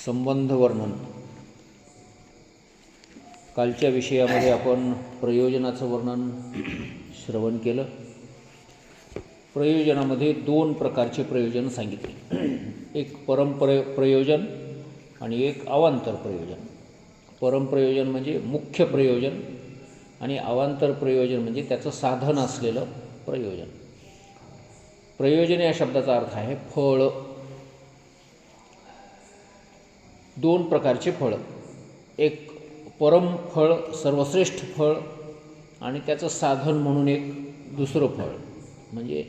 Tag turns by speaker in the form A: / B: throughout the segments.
A: संबंध वर्णन. कालच्या विषयामध्ये आपण प्रयोजनाचं वर्णन श्रवण केलं. प्रयोजनामध्ये दोन प्रकारचे प्रयोजन सांगितले, एक परमप्रयोजन आणि एक अवांतर प्रयोजन. परमप्रयोजन म्हणजे मुख्य प्रयोजन आणि अवांतर प्रयोजन म्हणजे त्याचं साधन असलेलं प्रयोजन. प्रयोजन या शब्दाचा अर्थ आहे फळ. दोन प्रकारचे फळ, एक परम फळ, सर्वश्रेष्ठ फळ, आणि त्याचं साधन म्हणून एक दुसरं फळ, म्हणजे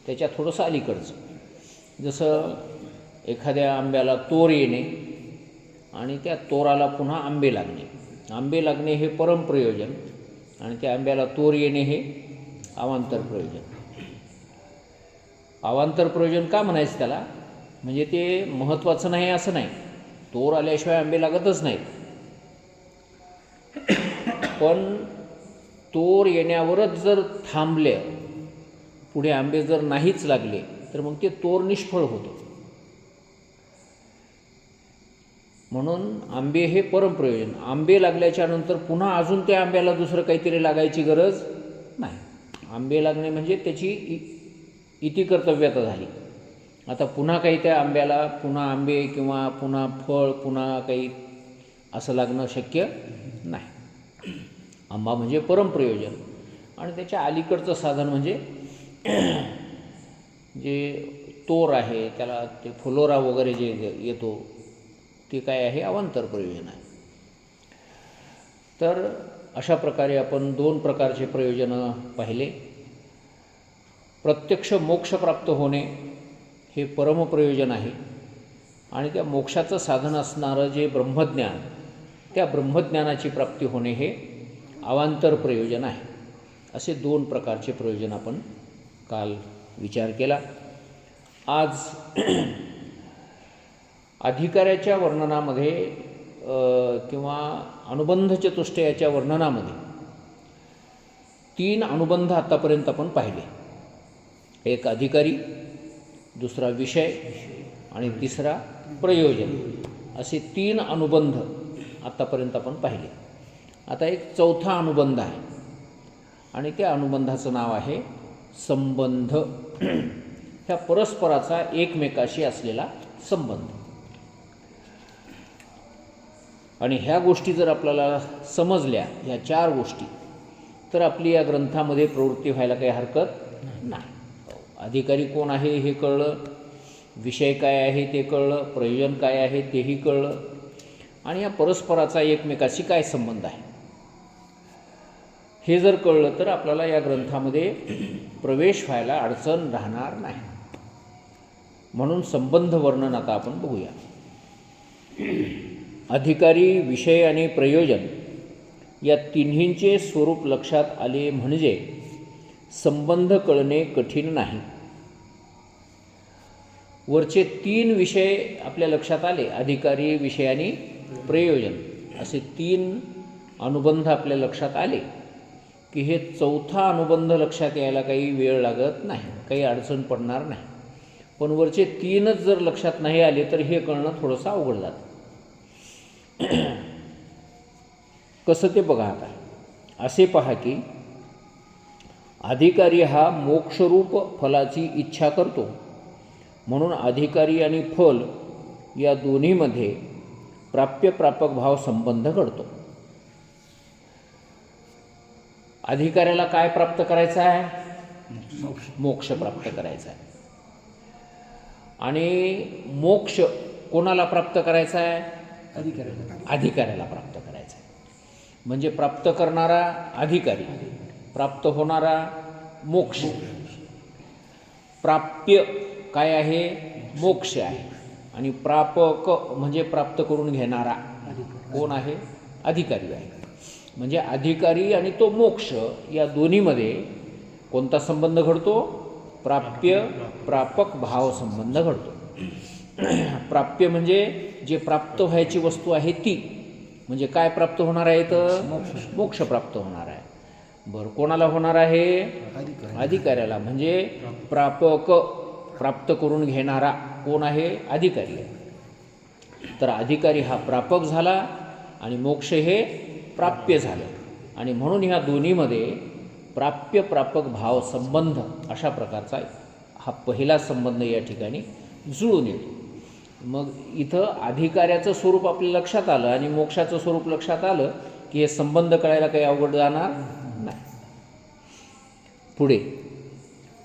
A: त्याच्या थोडंसं अलीकडचं. जसं एखाद्या आंब्याला तोर येणे आणि त्या तोराला पुन्हा आंबे लागणे. आंबे लागणे हे परम प्रयोजन आणि त्या आंब्याला तोर येणे हे अवांतर प्रयोजन. अवांतर प्रयोजन का म्हणायचं त्याला? म्हणजे ते महत्त्वाचं नाही असं नाही, तोर आल्याशिवाय आंबे लागतच नाहीत, पण तोर येण्यावरच जर थांबले, पुढे आंबे जर नाहीच लागले तर मग ते तोर निष्फळ होतं. म्हणून आंबे हे परमप्रयोजन. आंबे लागल्याच्या नंतर पुन्हा अजून त्या आंब्याला दुसरं काहीतरी लागायची गरज नाही. आंबे लागणे म्हणजे त्याची इतिकर्तव्यता झाली. आता पुन्हा काही त्या आंब्याला पुन्हा आंबे किंवा पुन्हा फळ पुन्हा काही असं लागणं शक्य नाही. आंबा म्हणजे परमप्रयोजन आणि त्याच्या अलीकडचं साधन म्हणजे जे तोर आहे, त्याला ते फुलोरा वगैरे जे येतो ते काय आहे, अवांतर प्रयोजन आहे. तर अशा प्रकारे आपण दोन प्रकारचे प्रयोजनं पाहिले. प्रत्यक्ष मोक्ष प्राप्त होणे हे परमप्रयोजन आहे आणि त्या मोक्षाचं साधन असणारं जे ब्रह्मज्ञान, त्या ब्रह्मज्ञानाची प्राप्ती होणे हे अवांतर प्रयोजन आहे. असे दोन प्रकारचे प्रयोजन आपण काल विचार केला. आज अधिकाऱ्याच्या वर्णनामध्ये किंवा अनुबंध चतुष्टयाच्या वर्णनामध्ये तीन अनुबंध आत्तापर्यंत आपण पाहिले. एक अधिकारी, दुसरा विषय आणि तिसरा प्रयोजन, असे तीन अनुबंध आत्तापर्यंत आपण पाहिले. आता एक चौथा अनुबंध आहे आणि त्या अनुबंधाचं नाव आहे संबंध. ह्या परस्पराचा एकमेकाशी असलेला संबंध. आणि ह्या गोष्टी जर आपल्याला समजल्या, ह्या चार गोष्टी, तर आपली या ग्रंथामध्ये प्रवृत्ती व्हायला काही हरकत नाही. अधिकारी कोण आहे हे कळलं, विषय काय आहे ते कळलं, प्रयोजन काय आहे तेही कळलं, आणि या परस्पराचा एकमेकाशी काय संबंध आहे हे जर कळलं तर आपल्याला या ग्रंथामध्ये प्रवेश व्हायला अडचण राहणार नाही. म्हणून संबंध वर्णन आता आपण बघूया. अधिकारी, विषय आणि प्रयोजन या तिन्हींचे स्वरूप लक्षात आले म्हणजे संबंध कळणे कठीण नाही. वरचे तीन विषय आपल्या लक्षात आले, अधिकारी, विषय आणि प्रयोजन, असे तीन अनुबंध आपल्या लक्षात आले की हे चौथा अनुबंध लक्षात यायला काही वेळ लागत नाही, काही अडचण पडणार नाही. पण वरचे तीनच जर लक्षात नाही आले तर हे कळणं थोडंसं अवघड जातं. कसं ते बघा. आता असे पहा की अधिकारी हा मोक्षरूप फलाची इच्छा करतो, म्हणून अधिकारी आणि फल या दोन्हीमध्ये प्राप्य प्रापक भाव संबंध घडतो. अधिकाऱ्याला काय प्राप्त करायचं आहे? मोक्ष प्राप्त करायचा आहे. आणि मोक्ष कोणाला प्राप्त करायचा आहे? अधिकाऱ्याला प्राप्त करायचा आहे. म्हणजे प्राप्त करणारा अधिकारी, प्राप्त होणारा मोक्ष. प्राप्य काय आहे? मोक्ष आहे. आणि प्रापक म्हणजे प्राप्त करून घेणारा कोण आहे? अधिकारी आहे. म्हणजे अधिकारी आणि तो मोक्ष या दोन्हीमध्ये कोणता संबंध घडतो? प्राप्य प्रापक भाव संबंध घडतो. प्राप्य म्हणजे जे प्राप्त व्हायची वस्तू आहे ती, म्हणजे काय प्राप्त होणार आहे? तर मोक्ष प्राप्त होणार आहे. बरं, कोणाला होणार आहे? अधिकाऱ्याला. म्हणजे प्रापक, प्राप्त करून घेणारा कोण आहे? अधिकारी आहे. तर अधिकारी हा प्रापक झाला आणि मोक्ष हे प्राप्य झालं. आणि म्हणून ह्या दोन्हीमध्ये प्राप्य प्रापक भाव संबंध अशा प्रकारचा हा पहिला संबंध या ठिकाणी जुळून येतो. मग इथं अधिकाऱ्याचं स्वरूप आपल्या लक्षात आलं आणि मोक्षाचं स्वरूप लक्षात आलं की हे संबंध कळायला काही अवघड जाणार नाही. पुढे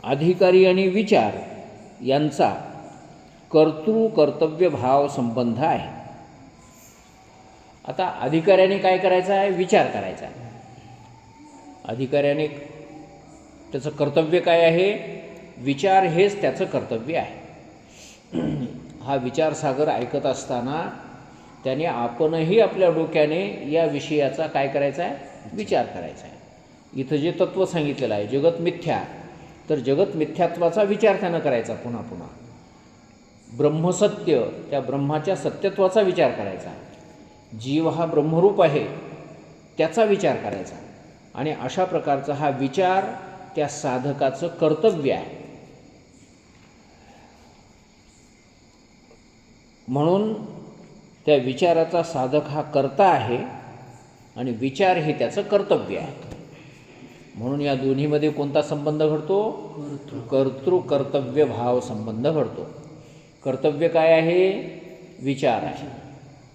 A: अधिकारी आणि विचार यांचा कर्तृ-कर्तव्य भाव संबंध आहे. आता अधिकाऱ्याने काय करायचं आहे? विचार करायचा आहे. अधिकाऱ्याने त्याचं कर्तव्य काय आहे? विचार हेच त्याचं कर्तव्य आहे. हा विचारसागर ऐकत असताना त्याने आपणही आपल्या डोक्याने या विषयाचा काय करायचा आहे? विचार करायचा आहे. इथं जे तत्त्व सांगितलेलं आहे जगत मिथ्या, तर जगत मिथ्यात्वाचा विचार त्यानं करायचा पुन्हा पुन्हा. ब्रह्मसत्य, त्या ब्रह्माच्या सत्यत्वाचा विचार करायचा. जीव हा ब्रह्मरूप आहे त्याचा विचार करायचा. आणि अशा प्रकारचा हा विचार त्या साधकाचं कर्तव्य आहे. म्हणून त्या विचाराचा साधक हा कर्ता आहे आणि विचार हे त्याचं कर्तव्य आहे. म्हणून या दोन्हीमध्ये कोणता संबंध घडतो? कर्तृ-कर्तव्य भाव संबंध घडतो. कर्तव्य काय आहे? विचार आहे.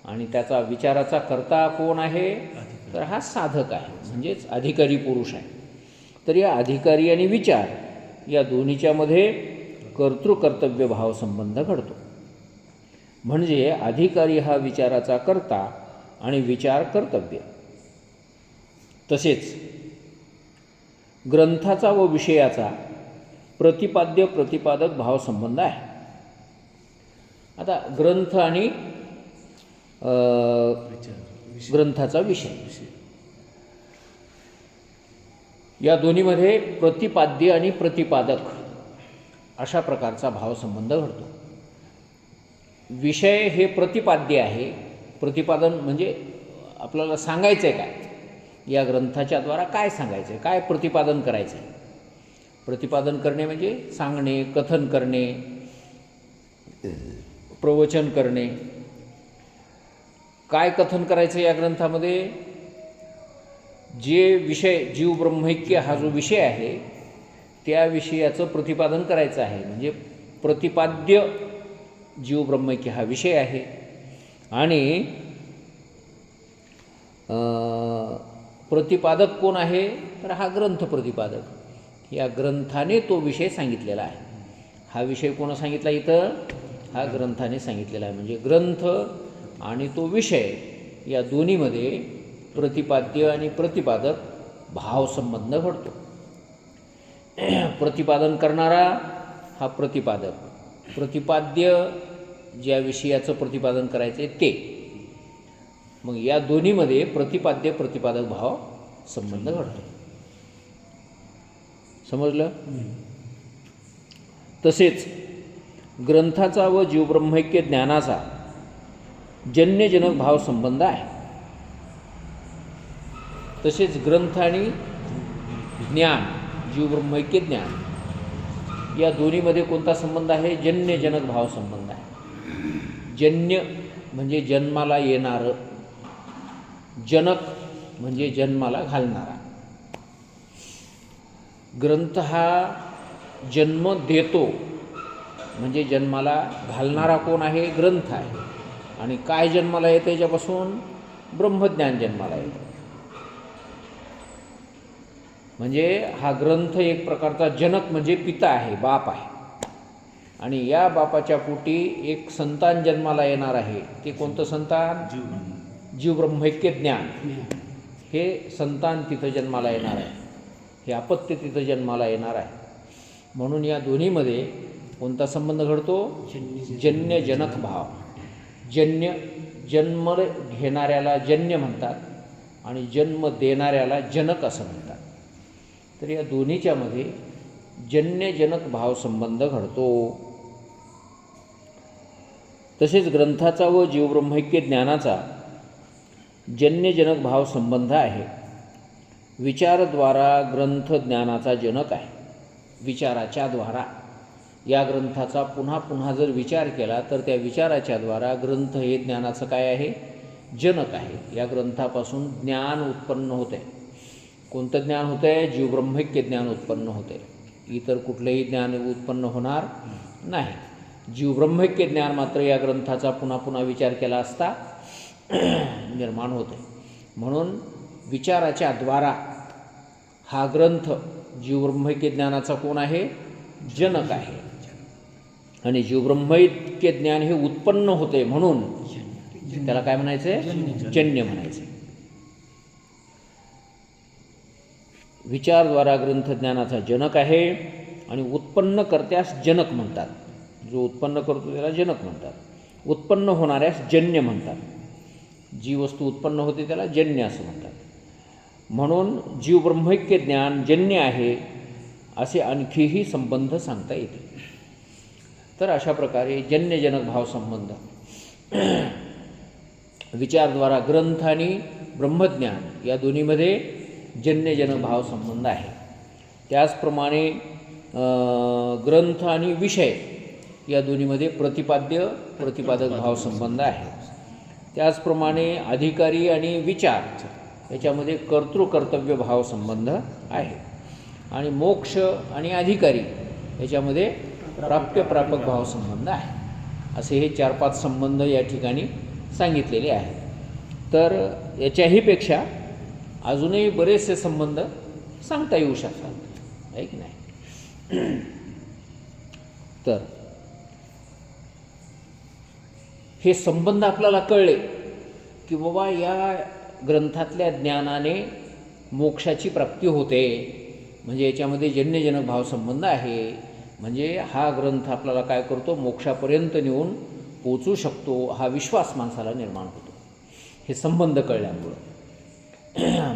A: आणि त्याचा विचाराचा कर्ता कोण आहे? तर हा साधक आहे, म्हणजेच अधिकारी पुरुष आहे. तर या अधिकारी आणि विचार या दोन्हीच्यामध्ये कर्तृ-कर्तव्य भाव संबंध घडतो. म्हणजे अधिकारी हा विचाराचा कर्ता आणि विचार कर्तव्य. तसेच ग्रंथाचा व विषयाचा प्रतिपाद्य प्रतिपादक भाव संबंध आहे. आता ग्रंथ आणि ग्रंथाचा विषय या दोन्हीमध्ये प्रतिपाद्य आणि प्रतिपादक अशा प्रकारचा भाव संबंध घडतो. विषय हे प्रतिपाद्य आहे. प्रतिपादन म्हणजे आपल्याला सांगायचं आहे काय, या ग्रंथाच्या द्वारा काय सांगायचं आहे, काय प्रतिपादन करायचं आहे. प्रतिपादन करणे म्हणजे सांगणे, कथन करणे, प्रवचन करणे. काय कथन करायचं या ग्रंथामध्ये? जे विषय जीव ब्रह्मैक्य हा जो विषय आहे त्या विषयाचं प्रतिपादन करायचं आहे. म्हणजे प्रतिपाद्य जीव ब्रह्मैक्य हा विषय आहे. आणि प्रतिपादक कोण आहे? तर हा ग्रंथ प्रतिपादक. या ग्रंथाने तो विषय सांगितलेला आहे. हा विषय कोण सांगितला इथं? हा ग्रंथाने सांगितलेला आहे. म्हणजे ग्रंथ आणि तो विषय या दोन्हीमध्ये प्रतिपाद्य आणि प्रतिपादक भाव संबंध घडतो. प्रतिपादन करणारा हा प्रतिपादक, प्रतिपाद्य ज्या विषयाचं प्रतिपादन करायचं आहे ते. मग या दोन्हीमध्ये प्रतिपाद्य प्रतिपादक भाव संबंध घडतो. समजलं? तसेच ग्रंथाचा व जीवब्रह्मैक्य ज्ञानाचा जन्यजनक भाव संबंध आहे. तसेच ग्रंथ आणि ज्ञान, जीवब्रह्मैक्य ज्ञान या दोन्हीमध्ये कोणता संबंध आहे? जन्यजनक भाव संबंध आहे. जन्य म्हणजे जन्माला येणारं, जनक म्हणजे जन्माला घालणारा. ग्रंथ हा जन्म देतो म्हणजे जन्माला घालणारा कोण आहे? ग्रंथ आहे. आणि काय जन्माला येतं याच्यापासून? ब्रह्मज्ञान जन्माला येतं. म्हणजे हा ग्रंथ एक प्रकारचा जनक म्हणजे पिता आहे, बाप आहे. आणि या बापाच्या पोटी एक संतान जन्माला येणार आहे. ते कोणतं संतान? जीवब्रह्मैक्य ज्ञान. हे संतान तिथं जन्माला येणार आहे. हे अपत्य तिथं जन्माला येणार आहे. म्हणून या दोन्हीमध्ये कोणता संबंध घडतो? जन्यजनक भाव. जन्य, जन्म घेणाऱ्याला जन्य म्हणतात आणि जन्म देणाऱ्याला जनक असं म्हणतात. तर या दोन्हीच्यामध्ये जन्यजनक भाव संबंध घडतो. तसेच ग्रंथाचा व जीवब्रह्मैक्य ज्ञानाचा जन्यजनक भाव संबंध आहे. विचारद्वारा ग्रंथ ज्ञानाचा जनक आहे. विचाराच्या द्वारा या ग्रंथाचा पुन्हा पुन्हा जर विचार केला तर त्या विचाराच्या द्वारा ग्रंथ हे ज्ञानाचं काय आहे, जनक आहे. या ग्रंथापासून ज्ञान उत्पन्न होते. कोणतं ज्ञान होतं आहे? जीवब्रह्मैक्य ज्ञान उत्पन्न होते. इतर कुठलंही ज्ञान उत्पन्न होणार नाही. जीवब्रह्मैक्य ज्ञान मात्र या ग्रंथाचा पुन्हा पुन्हा विचार केला असता निर्माण होते. म्हणून विचाराच्या द्वारा हा ग्रंथ जीवब्रह्मैक्य ज्ञानाचा कोण आहे, जनक आहे. आणि जीवब्रह्मैक्य ज्ञान हे उत्पन्न होते म्हणून त्याला काय म्हणायचं आहे, जन्य म्हणायचं. विचारद्वारा ग्रंथ ज्ञानाचा जनक आहे आणि उत्पन्न करत्यास जनक म्हणतात. जो उत्पन्न करतो त्याला जनक म्हणतात. उत्पन्न होणाऱ्यास जन्य म्हणतात. जी वस्तू उत्पन्न होते त्याला जन्य असं म्हणतात. म्हणून जीवब्रह्मैक्य ज्ञान जन्य आहे असे आणखीही संबंध सांगता येतील. तर अशा प्रकारे जन्यजनक भावसंबंध विचारद्वारा ग्रंथ आणि ब्रह्मज्ञान या दोन्हीमध्ये जन्यजनक भावसंबंध आहे. त्याचप्रमाणे ग्रंथ आणि विषय या दोन्हीमध्ये प्रतिपाद्य प्रतिपादक भावसंबंध आहे. त्याचप्रमाणे अधिकारी आणि विचार याच्यामध्ये कर्तृकर्तव्य भावसंबंध आहे. आणि मोक्ष आणि अधिकारी याच्यामध्ये प्राप्य प्रापक भावसंबंध आहे. असे हे 4-5 संबंध या ठिकाणी सांगितलेले आहेत. तर याच्याही पेक्षा अजूनही बरेचसे संबंध सांगता येऊ शकतात, आहे की नाही. तर हे संबंध आपल्याला कळले की बाबा या ग्रंथातल्या ज्ञानाने मोक्षाची प्राप्ती होते, म्हणजे याच्यामध्ये जन्यजनक भावसंबंध आहे. म्हणजे हा ग्रंथ आपल्याला काय करतो, मोक्षापर्यंत नेऊन पोचू शकतो हा विश्वास माणसाला निर्माण होतो हे संबंध कळल्यामुळं.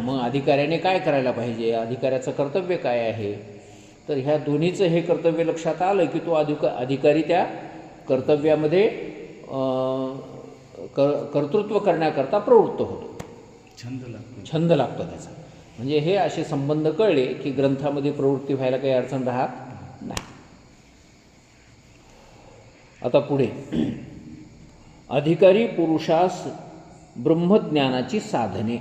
A: मग अधिकाऱ्याने काय करायला पाहिजे, अधिकाऱ्याचं कर्तव्य काय आहे, तर ह्या दोन्हीचं हे कर्तव्य लक्षात आलं की तो अधिकारी त्या कर्तव्यामध्ये कर्तृत्व करण्याकरता प्रवृत्त होतो, छंद लागतो त्याचा. म्हणजे हे असे संबंध कळले की ग्रंथामध्ये प्रवृत्ती व्हायला काही अडचण राहत नाही. आता पुढे अधिकारी पुरुषास ब्रह्मज्ञानाची साधने.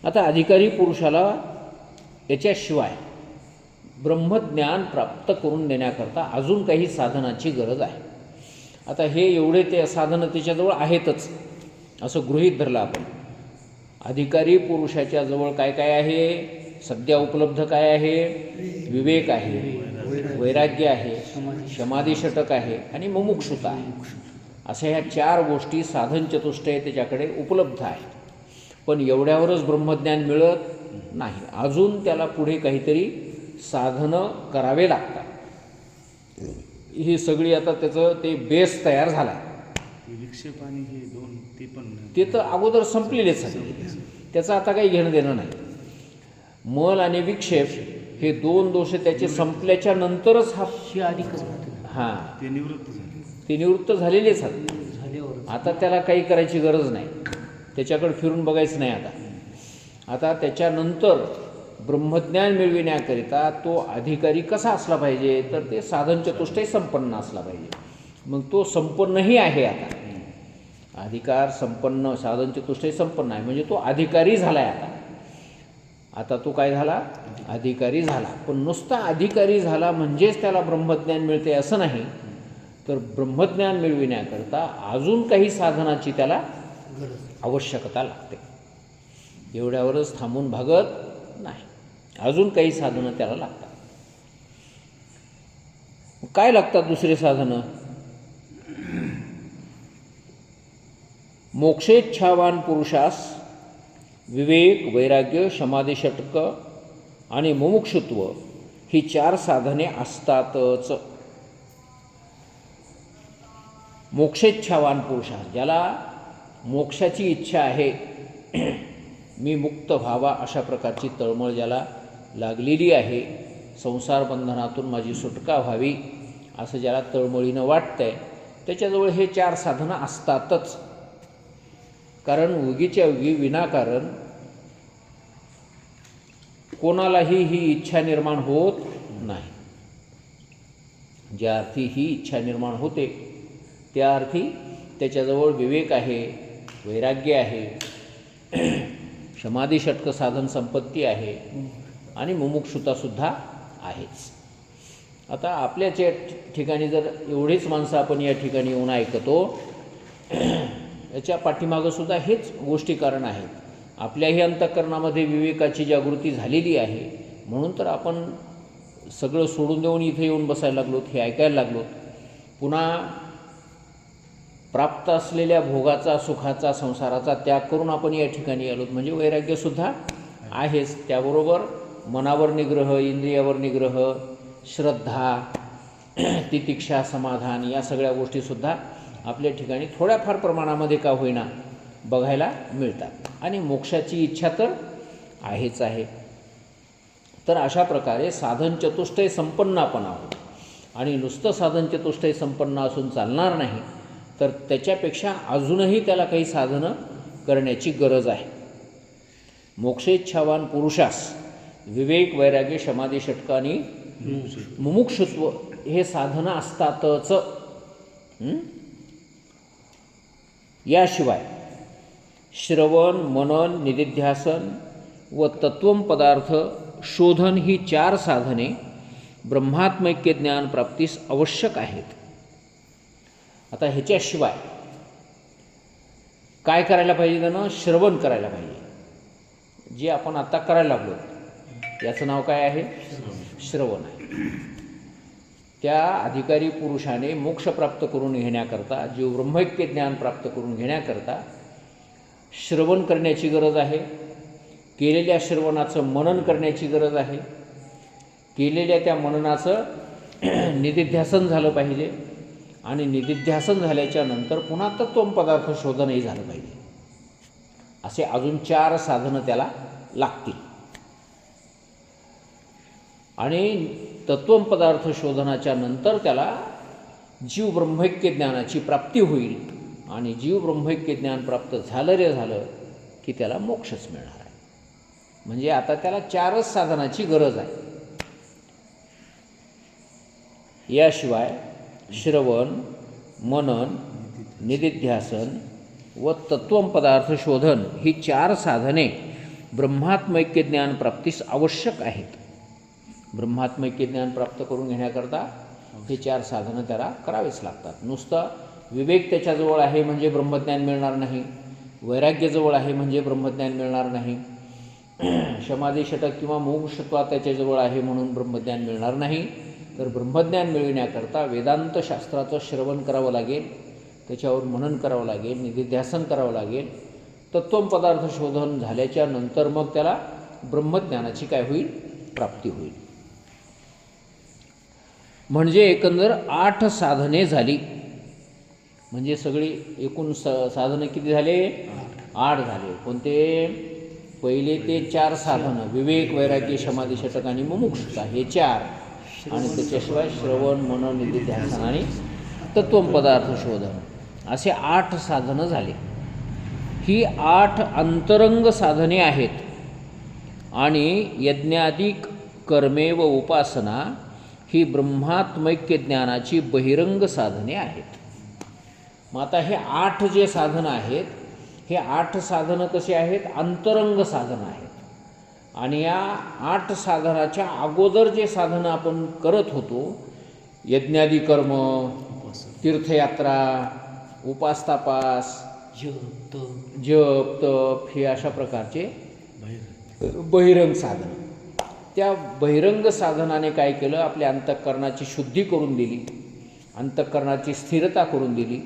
A: आता अधिकारी पुरुषाला याच्याशिवाय ब्रह्मज्ञान प्राप्त करून देण्याकरता अजून काही साधनाची गरज आहे. आता हे एवढे ते साधनं त्याच्याजवळ आहेतच असं गृहीत धरलं आपण. अधिकारी पुरुषाच्या जवळ काय काय आहे, सध्या उपलब्ध काय आहे, विवेक आहे, वैराग्य आहे, समाधिषटक आहे आणि मुमुक्षुता आहे. अशा ह्या 4 गोष्टी साधन चतुष्टय त्याच्याकडे उपलब्ध आहे. पण एवढ्यावरच ब्रह्मज्ञान मिळत नाही, अजून त्याला पुढे काहीतरी साधनं करावे लागतात. ही सगळी आता त्याचं ते बेस तयार झाला.
B: विक्षेप आणि हे दोन
A: ते तर अगोदर संपलेलेच आहे, त्याचं आता काही घेणं देणं नाही. मल आणि विक्षेप हे 2 दोष त्याचे संपल्याच्या नंतरच हा हां ते निवृत्त झालेलेच आहेत. आता त्याला काही करायची गरज नाही, त्याच्याकडे फिरून बघायचं नाही. आता त्याच्यानंतर ब्रह्मज्ञान मिळविण्याकरिता तो अधिकारी कसा असला पाहिजे, तर ते साधन चतुष्टय संपन्न असला पाहिजे. मग तो संपन्नही आहे. आता अधिकार संपन्न, साधन चतुष्टय संपन्न आहे म्हणजे तो अधिकारी झाला आहे. आता तो काय झाला, अधिकारी झाला. पण नुसता अधिकारी झाला म्हणजेच त्याला ब्रह्मज्ञान मिळते असं नाही, तर ब्रह्मज्ञान मिळविण्याकरता अजून काही साधनाची त्याला आवश्यकता लागते. एवढ्यावरच थांबून भागत नाही, अजून काही साधनं त्याला लागतात. काय लागतात दुसरे साधनं? मोक्षेच्छावान पुरुषास विवेक, वैराग्य, समाधिषटक आणि मुमुक्षुत्व ही 4 साधने असतातच. मोक्षेच्छावान पुरुषास, ज्याला मोक्षाची इच्छा आहे, मी मुक्त व्हावा अशा प्रकारची तळमळ ज्याला लागलेली आहे, संसार बंधनातून माझी सुटका व्हावी असं ज्याला तळमळीनं वाटतंय, त्याच्याजवळ हे 4 साधनं असतातच. कारण उगीच्या उगी विनाकारण कोणालाही ही इच्छा निर्माण होत नाही. ज्या अर्थी ही इच्छा निर्माण होते त्या अर्थी त्याच्याजवळ विवेक आहे, वैराग्य आहे, समाधी षटक साधन संपत्ती आहे आणि मुमुक्षुतासुद्धा आहेच. आता आपल्याच या ठिकाणी जर एवढीच माणसं आपण या ठिकाणी येऊन ऐकतो, याच्या पाठीमागंसुद्धा हेच गोष्टी कारण आहेत. आपल्याही अंतःकरणामध्ये विवेकाची जागृती झालेली आहे म्हणून तर आपण सगळं सोडून देऊन इथे येऊन बसायला लागलोत, हे ऐकायला लागलोत. पुन्हा प्राप्त असलेल्या भोगाचा, सुखाचा, संसाराचा त्याग करून आपण या ठिकाणी आलोत, म्हणजे वैराग्यसुद्धा आहेच. त्याबरोबर मनावर निग्रह, इंद्रियावर निग्रह, श्रद्धा, तितिक्षा, समाधान या सगळ्या गोष्टीसुद्धा आपल्या ठिकाणी थोड्याफार प्रमाणामध्ये का होईना बघायला मिळतात. आणि मोक्षाची इच्छा तर आहेच आहे. तर अशा प्रकारे साधन चतुष्टय संपन्न आपण आहोत. आणि नुसतं साधन चतुष्टय संपन्न असून चालणार नाही, तर त्याच्यापेक्षा अजूनही त्याला काही साधनं करण्याची गरज आहे. मोक्षेच्छावान पुरुषास विवेक, वैराग्य, समाधी षटक आणि मुमुक्षुत्व हे साधनं असतातच. याशिवाय श्रवण, मनन, निदिध्यासन व तत्वम पदार्थ शोधन ही 4 साधने ब्रह्मात्मैक्य ज्ञान प्राप्तीस आवश्यक आहेत. आता ह्याच्याशिवाय काय करायला पाहिजे? त्यानं श्रवण करायला पाहिजे. जे आपण आता करायला लागलो याचं नाव काय आहे? श्रवण आहे. त्या अधिकारी पुरुषाने मोक्ष प्राप्त करून घेण्याकरता, जीव ब्रह्मैक्य ज्ञान प्राप्त करून घेण्याकरता श्रवण करण्याची गरज आहे. केलेल्या श्रवणाचं मनन करण्याची गरज आहे. केलेल्या त्या मननाचं निदिध्यासन झालं पाहिजे. आणि निदिध्यासन झाल्याच्या नंतर पुन्हा तत्वम पदार्थ शोधनही झालं पाहिजे. असे अजून 4 साधनं त्याला लागतील. आणि तत्वम पदार्थ शोधनाच्या नंतर त्याला जीव ब्रह्मैक्य ज्ञानाची प्राप्ती होईल. आणि जीव ब्रह्मैक्य ज्ञान प्राप्त झालं की त्याला मोक्षच मिळणार आहे. म्हणजे आता त्याला 4च साधनाची गरज आहे. याशिवाय श्रवण, मनन, निदिध्यासन व तत्वम पदार्थ शोधन ही 4 साधने ब्रह्मात्मैक्य ज्ञान प्राप्तीस आवश्यक आहेत. ब्रह्मात्मैक्य ज्ञान प्राप्त करून घेण्याकरता हे 4 साधनं त्याला करावीच लागतात. नुसतं विवेक त्याच्याजवळ आहे म्हणजे ब्रह्मज्ञान मिळणार नाही. वैराग्यजवळ आहे म्हणजे ब्रह्मज्ञान मिळणार नाही. समाधी षटक किंवा मोक्षत्वा त्याच्याजवळ आहे म्हणून ब्रह्मज्ञान मिळणार नाही. तर ब्रह्मज्ञान मिळविण्याकरता वेदांत शास्त्राचं श्रवण करावं लागेल, त्याच्यावर मनन करावं लागेल, निदिध्यासन करावं लागेल. तत्वम पदार्थ शोधन झाल्याच्या नंतर मग त्याला ब्रह्मज्ञानाची काय होईल? प्राप्ती होईल. म्हणजे एकंदर 8 साधने झाली. म्हणजे सगळी एकूण साधनं किती झाले? 8 झाले. कोणते? पहिले ते 4 साधनं विवेक, वैराग्य, समाधी षटक आणि मुमुक्षुता हे 4. आणि त्याच्याशिवाय श्रवण, मनन, निदिध्यासन आणि तत्वम पदार्थ शोधन असे 8 साधनं झाले. ही 8 अंतरंग साधने आहेत. आणि यज्ञादिक कर्मे व उपासना ही ब्रह्मात्मैक्य ज्ञानाची बहिरंग साधने आहेत. मग आता हे 8 जे साधनं आहेत, हे 8 साधनं कशी आहेत? अंतरंग साधनं आहेत. आणि या 8 साधनाच्या अगोदर जे साधनं आपण करत होतो, यज्ञादी कर्म, तीर्थयात्रा, उपासतापास, जप, तप हे अशा प्रकारचे बहिरंग साधनं. त्या बहिरंग साधनाने काय केलं? आपल्या अंतःकरणाची शुद्धी करून दिली, अंतःकरणाची स्थिरता करून दिली.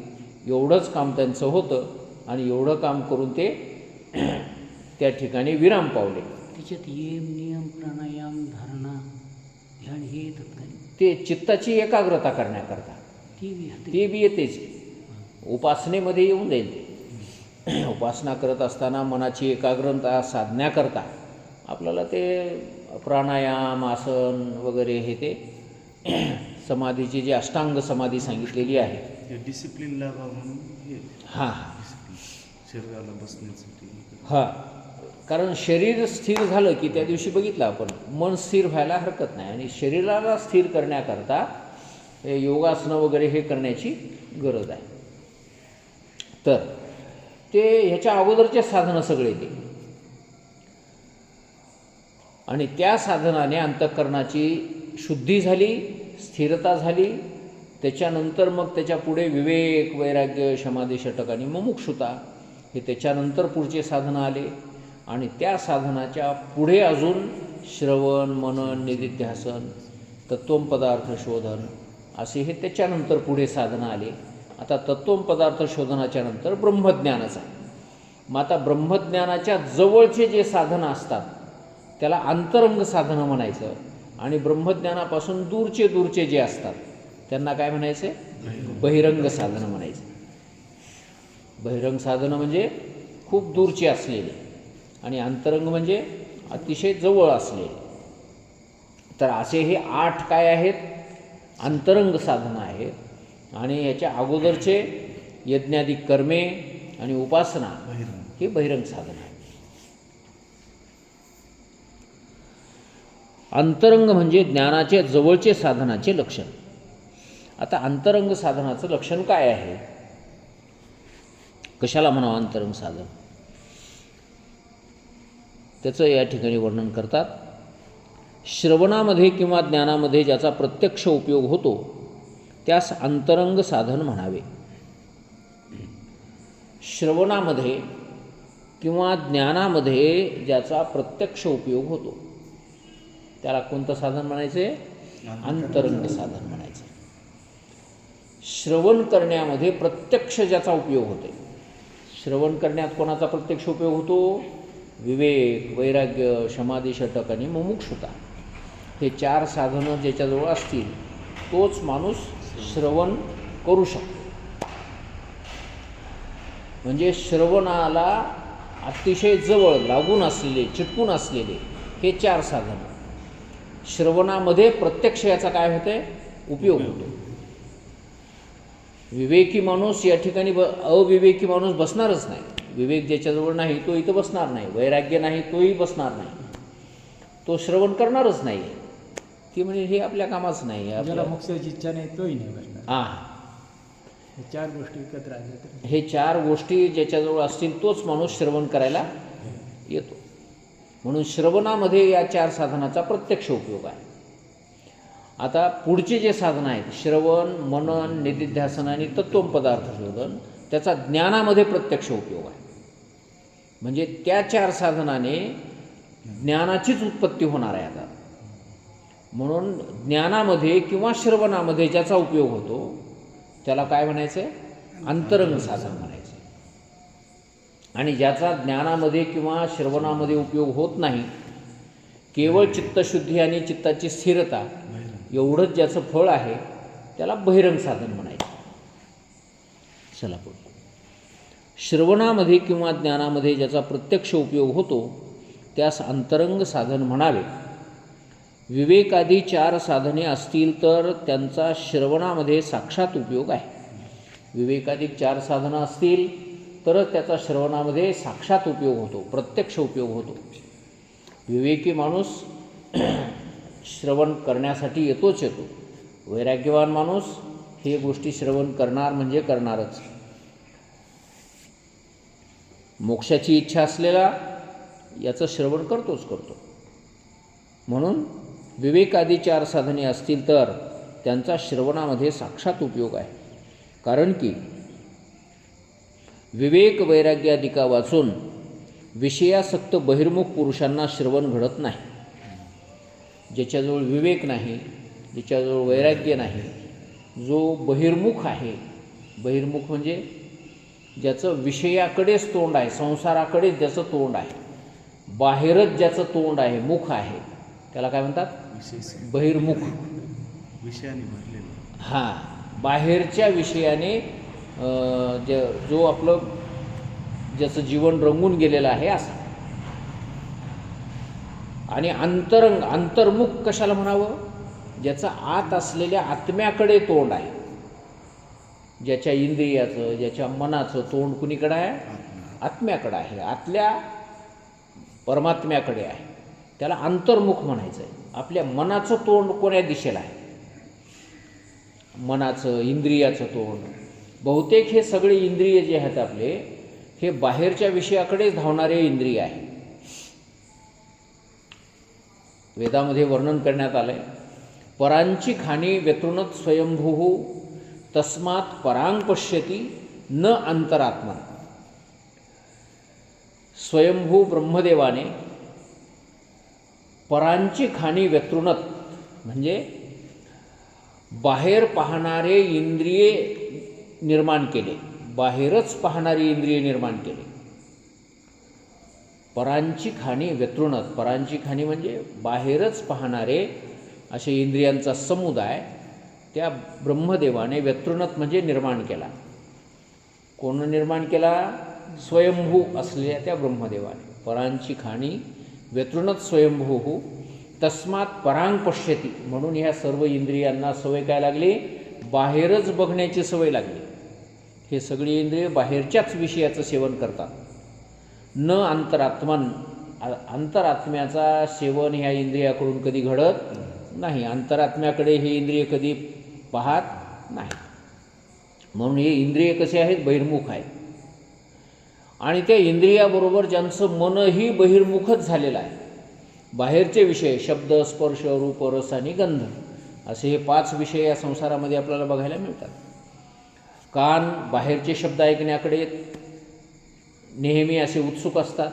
A: एवढंच काम त्यांचं होतं. आणि एवढं काम करून ते त्या ठिकाणी विराम पावले.
C: त्याच्यात येम, नियम, प्राणायाम, धारणा ध्यान हे येतात काय?
A: ते चित्ताची एकाग्रता करण्याकरता ते बी येतेच. उपासनेमध्ये येऊन जाईल ते. उपासना करत असताना मनाची एकाग्रता साधण्याकरता आपल्याला ते प्राणायाम, आसन वगैरे हे ते समाधीची जी अष्टांग समाधी सांगितलेली आहे,
B: डिसिप्लिन लागा म्हणून हे
A: हां
B: शरीराला बसण्यासाठी.
A: हां कारण शरीर स्थिर झालं की त्या दिवशी बघितलं आपण मन स्थिर व्हायला हरकत नाही आणि शरीराला स्थिर करण्याकरता हे योगासनं वगैरे हे करण्याची गरज आहे. तर ते ह्याच्या अगोदरचे साधनं सगळे ते आणि त्या साधनाने अंतःकरणाची शुद्धी झाली, स्थिरता झाली. त्याच्यानंतर मग त्याच्या पुढे विवेक, वैराग्य, समाधी, षटक आणि मुमुक्षुता हे त्याच्यानंतर पुढचे साधनं आले. आणि त्या साधनाच्या पुढे अजून श्रवण, मनन, निदिध्यासन, तत्त्वम पदार्थ शोधन असे हे त्याच्यानंतर पुढे साधनं आले. आता तत्त्वम पदार्थ शोधनाच्या नंतर ब्रह्मज्ञानच आहे. मग आता ब्रह्मज्ञानाच्या जवळचे जे साधनं असतात त्याला अंतरंग साधनं म्हणायचं आणि ब्रह्मज्ञानापासून दूरचे जे असतात त्यांना काय म्हणायचे? बहिरंग साधनं म्हणायचे. बहिरंग साधनं म्हणजे खूप दूरचे असलेले आणि अंतरंग म्हणजे अतिशय जवळ असलेले. तर असे हे 8 काय आहेत? अंतरंग साधनं आहेत आणि याच्या अगोदरचे यज्ञादी कर्मे आणि उपासना हे बहिरंग साधन आहे. अंतरंग म्हणजे ज्ञानाचे जवळचे साधनाचे लक्षण. आता अंतरंग साधनाचं लक्षण काय आहे? कशाला म्हणावं अंतरंग साधन? त्याचं या ठिकाणी वर्णन करतात. श्रवणामध्ये किंवा ज्ञानामध्ये ज्याचा प्रत्यक्ष उपयोग होतो त्यास अंतरंग साधन म्हणावे. श्रवणामध्ये किंवा ज्ञानामध्ये ज्याचा प्रत्यक्ष उपयोग होतो त्याला कोणतं साधन म्हणायचे? अंतरंग साधन म्हणायचे. श्रवण करण्यामध्ये प्रत्यक्ष ज्याचा उपयोग होतो, श्रवण करण्यात कोणाचा प्रत्यक्ष उपयोग होतो? विवेक, वैराग्य, समाधी, षटक आणि मुमुक्षुता हे 4 साधनं ज्याच्याजवळ असतील तोच माणूस श्रवण करू शकतो. म्हणजे श्रवणाला अतिशय जवळ लागून असलेले, चिटकून असलेले हे 4 साधनं श्रवणामध्ये प्रत्यक्ष याचा काय होते? उपयोग होतो. विवेकी माणूस या ठिकाणी अविवेकी माणूस बसणारच नाही. विवेक ज्याच्याजवळ नाही तो इथं बसणार नाही, वैराग्य नाही तोही बसणार नाही, तो श्रवण करणारच नाही. ती म्हणजे हे आपल्या कामाचं नाही.
C: ज्याला मोक्षाची इच्छा नाही तोही नाही बसणार.
A: हां,
C: हे 4 गोष्टी एकत्र आल्या तर
A: हे 4 गोष्टी ज्याच्याजवळ असतील तोच माणूस श्रवण करायला येतो. म्हणून श्रवणामध्ये या 4 साधनाचा प्रत्यक्ष उपयोग आहे. आता पुढचे जे साधनं आहेत श्रवण, मनन, निदिध्यासन आणि तत्त्वम पदार्थ शोधन त्याचा ज्ञानामध्ये प्रत्यक्ष उपयोग आहे. म्हणजे त्या 4 साधनाने ज्ञानाचीच उत्पत्ती होणार आहे. आता म्हणून ज्ञानामध्ये किंवा श्रवणामध्ये ज्याचा उपयोग होतो त्याला काय म्हणायचं? अंतरंग साधन म्हणायचं. आणि ज्याचा ज्ञानामध्ये किंवा श्रवणामध्ये उपयोग होत नाही, केवळ चित्तशुद्धी आणि चित्ताची स्थिरता एवढंच ज्याचं फळ आहे त्याला बहिरंग साधन म्हणायचं. चला पुढे. श्रवणामध्ये किंवा ज्ञानामध्ये ज्याचा प्रत्यक्ष उपयोग होतो त्यास अंतरंग साधन म्हणावे. विवेकादी 4 साधने असतील तर त्यांचा श्रवणामध्ये साक्षात उपयोग आहे. विवेकाधिक 4 साधनं असतील तरच त्याचा श्रवणामध्ये साक्षात उपयोग होतो, प्रत्यक्ष उपयोग होतो. विवेकी माणूस श्रवण करण्यासाठी येतोच येतो. वैराग्यवान माणूस हे गोष्टी श्रवण करणार म्हणजे करणारच. मोक्षाची इच्छा असलेला याचं श्रवण करतोच करतो. म्हणून विवेकादी 4 साधने असतील तर त्यांचा श्रवणामध्ये साक्षात उपयोग आहे. कारण की विवेक वैराग्यादिका वाचून विषयासक्त बहिर्मुख पुरुषांना श्रवण घडत नाही. ज्याच्याजवळ विवेक नाही, ज्याच्याजवळ वैराग्य नाही, जो बहिर्मुख आहे, बहिर्मुख म्हणजे ज्याचं विषयाकडेच तोंड आहे, संसाराकडेच ज्याचं तोंड आहे, बाहेरच ज्याचं तोंड आहे, मुख आहे, त्याला काय म्हणतात? बहिर्मुख.
B: विषयाने भरलेलं.
A: हां, बाहेरच्या विषयाने जो आपलं ज्याचं जीवन रंगून गेलेलं आहे असा. आणि अंतर्मुख कशाला म्हणावं? ज्याचं आत असलेल्या आत्म्याकडे तोंड आहे, ज्याच्या इंद्रियाचं, ज्याच्या मनाचं तोंड कुणीकडं आहे? आत्म्याकडं आहे. आतल्या परमात्म्याकडे आहे, त्याला अंतर्मुख म्हणायचं आहे. आपल्या मनाचं तोंड कोण्या दिशेला आहे? मनाचं, इंद्रियाचं तोंड. बहुतेक हे सगळे इंद्रिय जे आहेत आपले, हे बाहेरच्या विषयाकडेच धावणारे इंद्रिय आहे. वेदामध्ये वर्णन करण्यात आलं आहे, परांची खाणी व्यतृणत स्वयंभू तस्मात् परांग पश्यती न अंतरात्मा. स्वयंभू ब्रह्मदेवाने परांची खाणी व्यतृणत म्हणजे बाहेर पाहणारे इंद्रिये निर्माण केले, बाहेरच पाहणारी इंद्रिये निर्माण केली. परांची खाणी व्यतृणत, परांची खाणी म्हणजे बाहेरच पाहणारे असे इंद्रियांचा समुदाय त्या ब्रह्मदेवाने व्यतृणत म्हणजे निर्माण केला. कोण निर्माण केला? स्वयंभू असलेल्या त्या ब्रह्मदेवाने. परांची खाणी व्यतृणत स्वयंभू तस्मात् परांग पश्यती, म्हणून ह्या सर्व इंद्रियांना सवय काय लागली? बाहेरच बघण्याची सवय लागली. हे सगळी इंद्रिय बाहेरच्याच विषयाचं सेवन करतात. न अंतरात्मन, अंतरात्म्याचा सेवन ह्या इंद्रियाकडून कधी घडत नाही. अंतरात्म्याकडे हे इंद्रिय कधी पाहत नाही. म्हणून हे इंद्रिय कसे आहेत? बहिर्मुख आहेत. आणि त्या इंद्रियाबरोबर ज्यांचं मनही बहिर्मुखच झालेलं आहे, बाहेरचे विषय शब्द, स्पर्श, रूप, रस आणि गंध असे हे 5 विषय या संसारामध्ये आपल्याला बघायला मिळतात. कान बाहेरचे शब्द ऐकण्याकडे नेहमी असे उत्सुक असतात.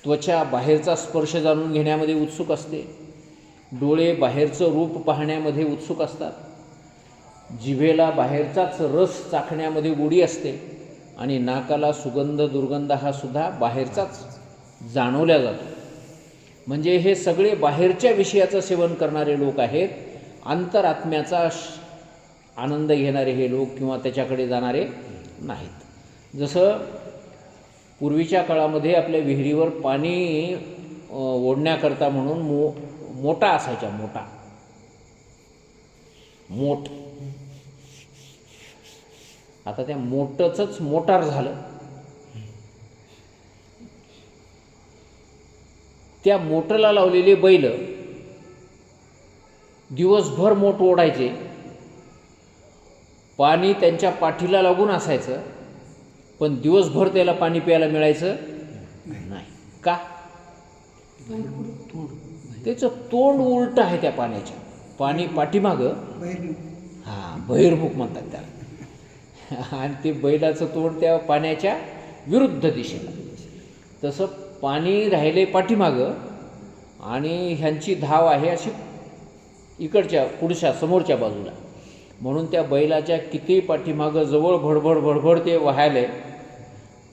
A: त्वचा बाहेरचा स्पर्श जाणून घेण्यामध्ये उत्सुक असते. डोळे बाहेरचं रूप पाहण्यामध्ये उत्सुक असतात. जिभेला बाहेरचाच रस चाखण्यामध्ये गोडी असते. आणि नाकाला सुगंध, दुर्गंध हा सुद्धा बाहेरचाच जाणवल्या जातो. म्हणजे हे सगळे बाहेरच्या विषयाचं सेवन करणारे लोक आहेत. अंतरात्म्याचा आनंद घेणारे हे लोक किंवा त्याच्याकडे जाणारे नाहीत. जसं पूर्वीच्या काळामध्ये आपल्या विहिरीवर पाणी ओढण्याकरता म्हणून मोटा असायचा, मोट. आता त्या मोटचंच मोटार झालं. त्या मोटरला लावलेले बैल दिवसभर मोट ओढायचे. पाणी त्यांच्या पाठीला लागून असायचं, पण दिवसभर त्याला पाणी प्यायला मिळायचं नाही. का? त्याचं तोंड उलटं आहे त्या पाण्याच्या. पाणी पाठीमागं, बहिर्मुख म्हणतात त्याला. आणि ते बैलाचं तोंड त्या पाण्याच्या विरुद्ध दिशेला. तसं पाणी राहिले पाठीमागं आणि ह्यांची धाव आहे अशी इकडच्या पुढच्या समोरच्या बाजूला. म्हणून त्या बैलाच्या किती पाठीमागं जवळ भडभड भडभड ते वाहायले,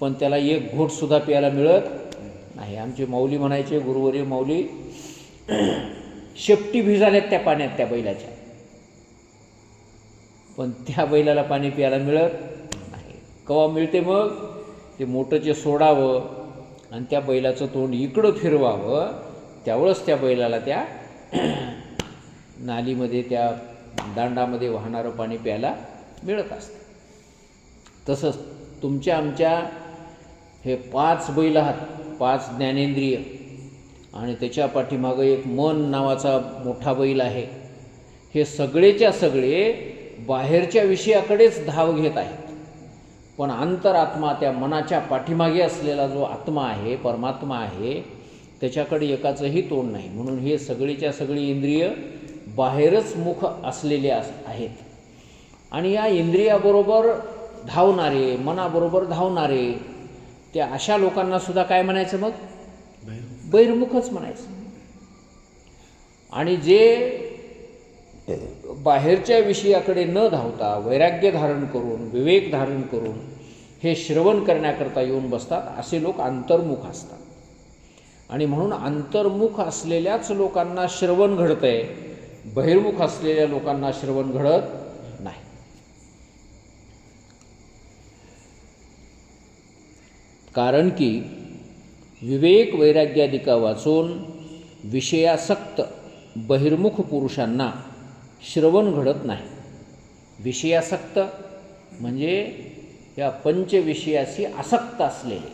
A: पण त्याला एक घोटसुद्धा प्यायला मिळत नाही. आमचे माऊली म्हणायचे, गुरुवर्य माऊली, शेपटी भिजाल्यात त्या पाण्यात त्या बैलाच्या, पण त्या बैलाला पाणी प्यायला मिळत नाही. केव्हा मिळते मग? ते मोठं सोडावं आणि त्या बैलाचं तोंड इकडं फिरवावं, त्यावेळेस त्या बैलाला त्या नालीमध्ये, त्या दांडामध्ये वाहणारं पाणी प्यायला मिळत असतं. तसंच तुमच्या आमच्या हे 5 बैल आहात, 5 ज्ञानेंद्रिय, आणि त्याच्या पाठीमागं एक मन नावाचा मोठा बैल आहे. हे सगळेच्या सगळे बाहेरच्या विषयाकडेच धाव घेत आहेत. पण अंतरात्मा, त्या मनाच्या पाठीमागे असलेला जो आत्मा आहे, परमात्मा आहे, त्याच्याकडे एकाचंही तोंड नाही. म्हणून हे सगळीच्या सगळी इंद्रिय बाहेरच मुख असलेले आहेत. आणि या इंद्रियाबरोबर धावणारे, मनाबरोबर धावणारे, त्या अशा लोकांना सुद्धा काय म्हणायचं मग? बहिर्मुखच म्हणायचं. आणि जे बाहेरच्या विषयाकडे न धावता वैराग्य धारण करून, विवेक धारण करून हे श्रवण करण्याकरता येऊन बसतात, असे लोक अंतर्मुख असतात. आणि म्हणून अंतर्मुख असलेल्याच लोकांना श्रवण घडतंय, बहिर्मुख असलेल्या लोकांना श्रवण घडत नाही. कारण की विवेक वैराग्यादिका वाचून विषयासक्त बहिर्मुख पुरुषांना श्रवण घडत नाही. विषयासक्त म्हणजे या पंचविषयाशी आसक्त असलेले,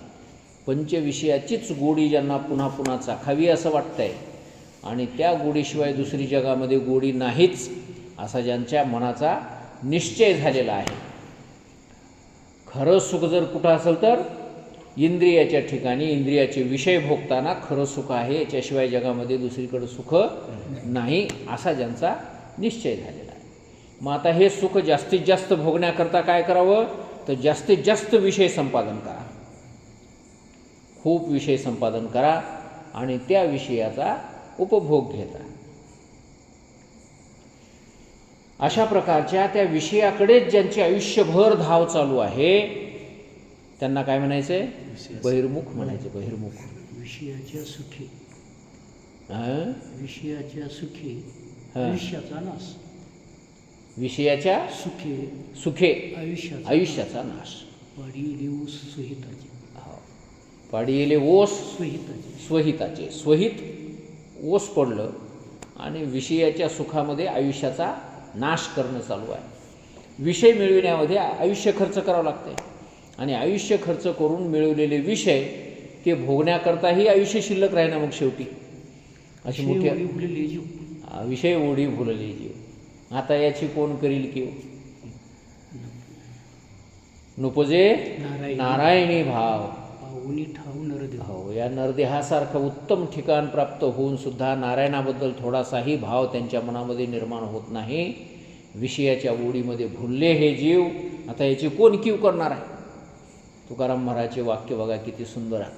A: पंचविषयाचीच गोडी ज्यांना पुन्हा पुन्हा चाखावी असं वाटतंय आणि त्या गोडीशिवाय दुसरी जगामध्ये गोडी नाहीच असा ज्यांच्या मनाचा निश्चय झालेला आहे, खरं सुख जर कुठं असेल तर इंद्रियाच्या ठिकाणी, इंद्रियाचे विषय भोगताना खरं सुख आहे, याच्याशिवाय जगामध्ये दुसरीकडे सुख नाही असा ज्यांचा निश्चय झालेला आहे. मग आता हे सुख जास्तीत जास्त भोगण्याकरता काय करावं तर जास्तीत जास्त विषय संपादन करा, खूप विषय संपादन करा आणि त्या विषयाचा उपभोग घेता. अशा प्रकारच्या त्या विषयाकडेच ज्यांचे आयुष्यभर धाव चालू आहे त्यांना काय म्हणायचं आहे? बहिर्मुख म्हणायचे. बहिर्मुख.
C: विषयाच्या सुखी,
A: हां,
C: विषयाच्या सुखी
A: हां.
C: आयुष्याचा नाश,
A: विषयाच्या
C: सुखे
A: सुखे
C: आयुष्याचा
A: आयुष्याचा नाश.
C: पाडी ऊस सुहिताचे,
A: हो. पाडिले ओस
C: सुहिताचे,
A: स्वहिताचे. स्वहित ओस पडलं आणि विषयाच्या सुखामध्ये आयुष्याचा नाश करणं चालू आहे. विषय मिळविण्यामध्ये आयुष्य खर्च करावं लागते आणि आयुष्य खर्च करून मिळवलेले विषय ते भोगण्याकरताही आयुष्य शिल्लक राहीना मग शेवटी. अशी मोठी
C: भुलले जीव,
A: विषय ओढी भुलले जीव. आता याची कोण करील कीव? नुपजे नारायणी भाव.
C: पाहुनी ठाऊ नरदेव.
A: हो, या नरदेहासारखं उत्तम ठिकाण प्राप्त होऊन सुद्धा नारायणाबद्दल थोडासाही भाव त्यांच्या मनामध्ये निर्माण होत नाही. विषयाच्या ओढीमध्ये भुलले हे जीव. आता याची कोण कीव करणार आहे? तुकाराम महाराजचे वाक्य बघा किती सुंदर आहे.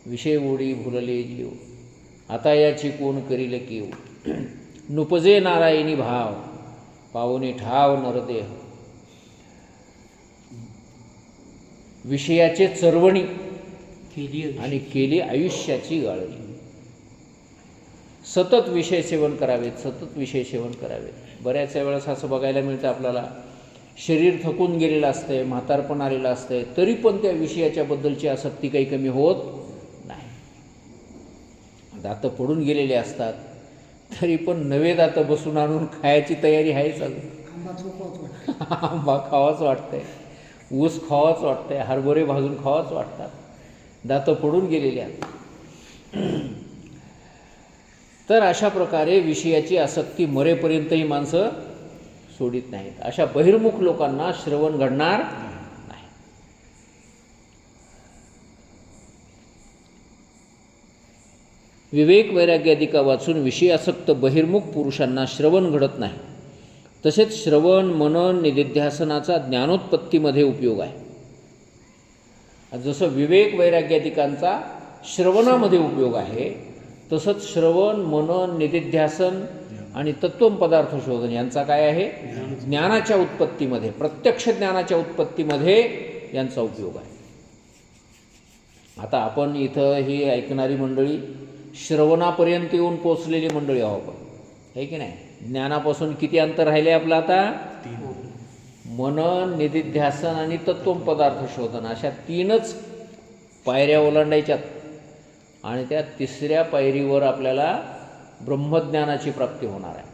A: विषय ओढी भुलले जीव, आता याची कोण करील कीव. नुपजे नारायणी भाव, पाहुणे ठाव नरदेह. विषयाचे चरवणी
C: केली
A: आणि केली आयुष्याची गाळणी. सतत विषय सेवन करावेत, सतत विषय सेवन करावेत. बऱ्याच वेळेस असं बघायला मिळतं आपल्याला, शरीर थकून गेलेलं असतंय, म्हातारपण आलेलं असतंय, तरी पण त्या विषयाच्या बद्दलची आसक्ती काही कमी होत नाही. दातं पडून गेलेले असतात तरी पण नवे दातं बसून आणून खायची तयारी आहेच. अजून आंबा खावाच वाटतंय, ऊस खावाच वाटतंय, हरभरे भाजून खावाच वाटतात. दातं पडून गेलेले आहेत. तर अशा प्रकारे विषयाची आसक्ती मरेपर्यंतही माणसं सोडित नाहीत. अशा बहिर्मुख लोकांना श्रवण घडणार नाही. विवेक वैराग्यादिका वाचून विषयासक्त बहिर्मुख पुरुषांना श्रवण घडत नाही. तसेच श्रवण मनन निधिध्यासनाचा ज्ञानोत्पत्तीमध्ये उपयोग आहे. जसं विवेक वैराग्यादिकांचा श्रवणामध्ये उपयोग आहे, तसंच श्रवण मनन निधिध्यासन आणि तत्त्वम पदार्थ शोधन यांचा काय आहे? ज्ञानाच्या उत्पत्तीमध्ये, प्रत्यक्ष ज्ञानाच्या उत्पत्तीमध्ये यांचा उपयोग आहे. आता आपण इथं ही ऐकणारी मंडळी श्रवणापर्यंत येऊन पोचलेली मंडळी आहोत आपण, आहे की नाही? ज्ञानापासून किती अंतर राहिले आपलं आता? मनन निधिध्यासन आणि तत्त्वम पदार्थ शोधन अशा 3च पायऱ्या ओलांडायच्यात आणि त्या 3ऱ्या पायरीवर आपल्याला ब्रह्मज्ञानाची प्राप्ती होणार आहे.